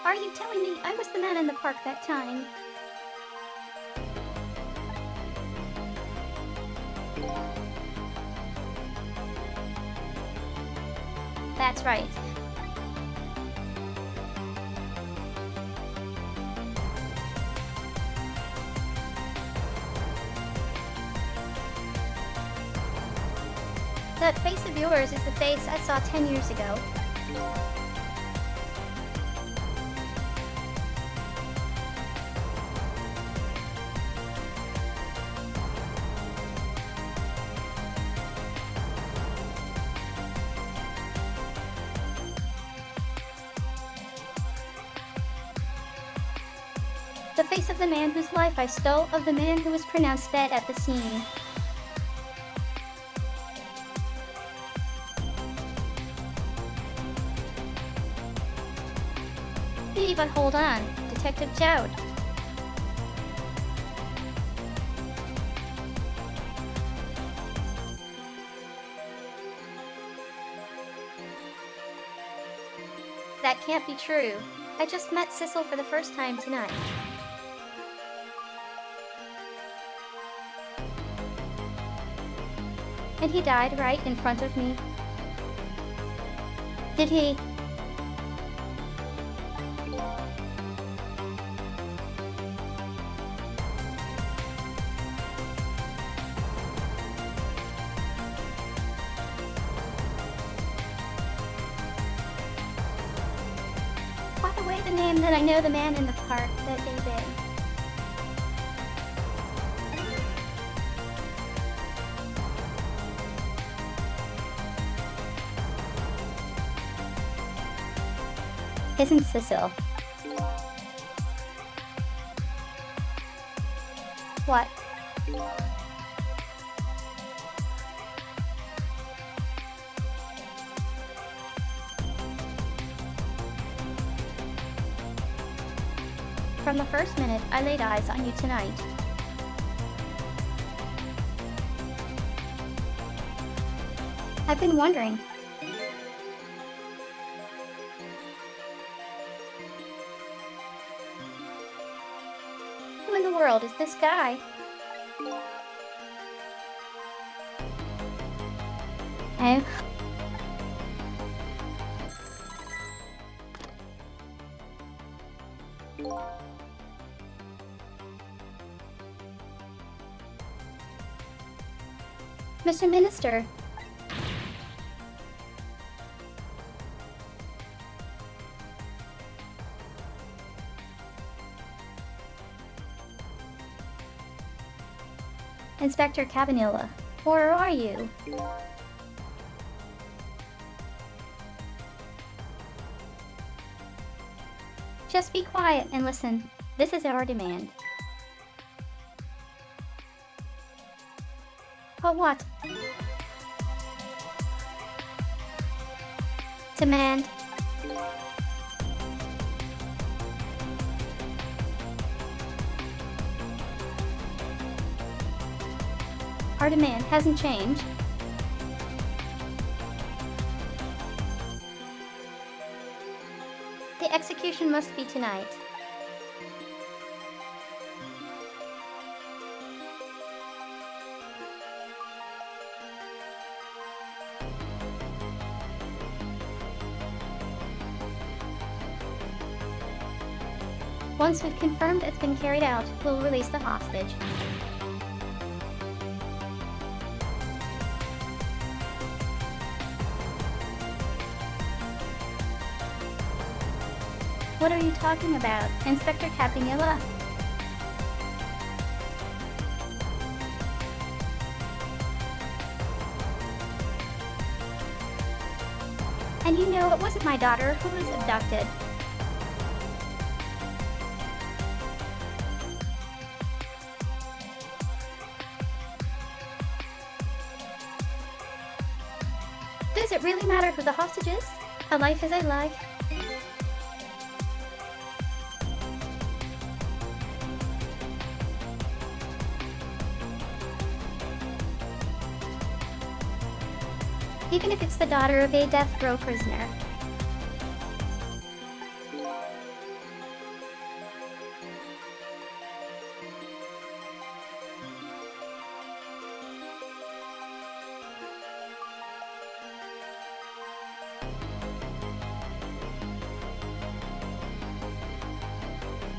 Are you telling me I was the man in the park that time? That's right. That face of yours is the face I saw 10 years ago. The face of the man whose life I stole, of the man who was pronounced dead at the scene. Hey, but hold on, Detective Jowd. That can't be true. I just met Sissel for the first time tonight. And he died right in front of me. Did he? By the way, the name that I know the man in the park that day did. Isn't Sissel? What? From the first minute I laid eyes on you tonight. I've been wondering. the world is this guy? Oh. Mr. Minister. Inspector Cabanilla, where are you? Just be quiet and listen. This is our demand. But what? Demand. Our demand hasn't changed. The execution must be tonight. Once we've confirmed it's been carried out, we'll release the hostage. What are you talking about, Inspector Cabanilla? And you know it wasn't my daughter who was abducted. Does it really matter who the hostage is? A life is a life. Even if it's the daughter of a death row prisoner.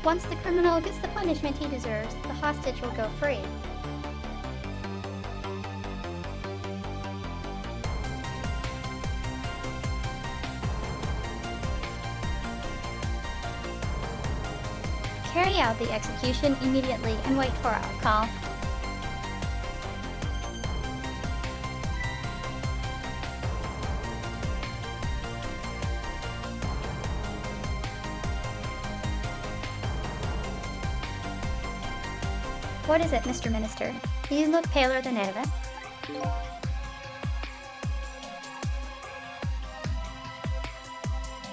Once the criminal gets the punishment he deserves, the hostage will go free. Carry out the execution immediately and wait for our call. What is it, Mr. Minister? You look paler than ever.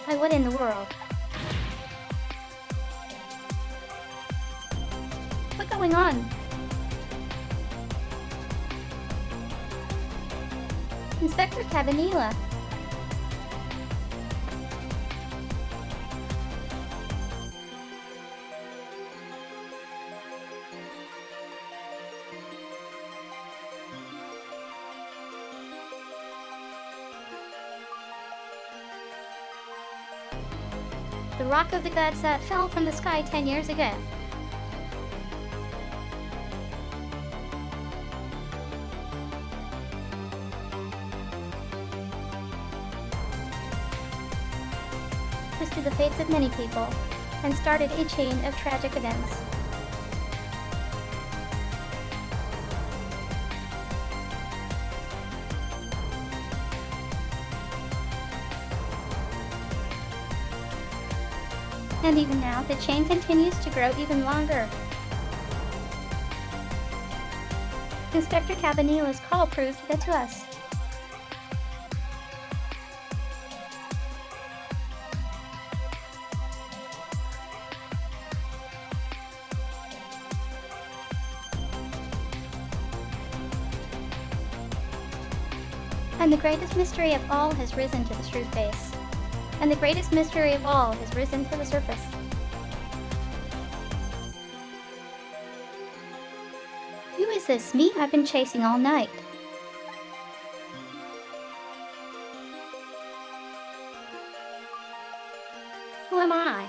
Why, what in the world? What's going on? Inspector Cabanilla. The rock of the gods that fell from the sky 10 years ago. Twisted the fates of many people, and started a chain of tragic events. And even now, the chain continues to grow even longer. Inspector Cabanilla's call proved that to us. And the greatest mystery of all has risen to the true face. And the greatest mystery of all has risen to the surface. this me I've been chasing all night? Who am I?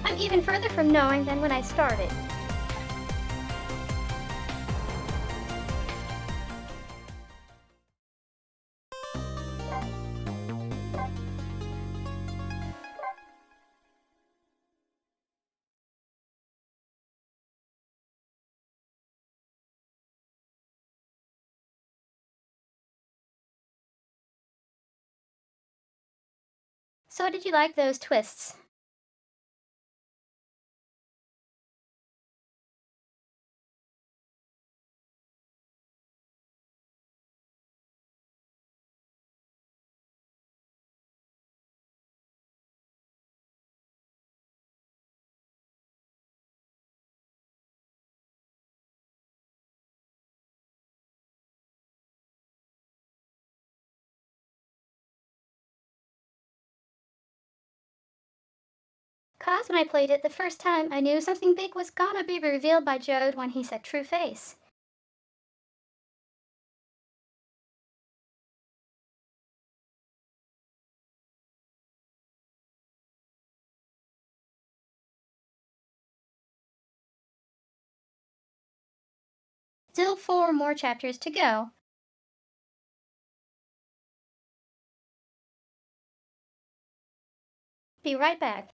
I'm even further from knowing than when I started. So did you like those twists? Cause when I played it the first time, I knew something big was gonna be revealed by Jode when he said true face. Still 4 more chapters to go. Be right back.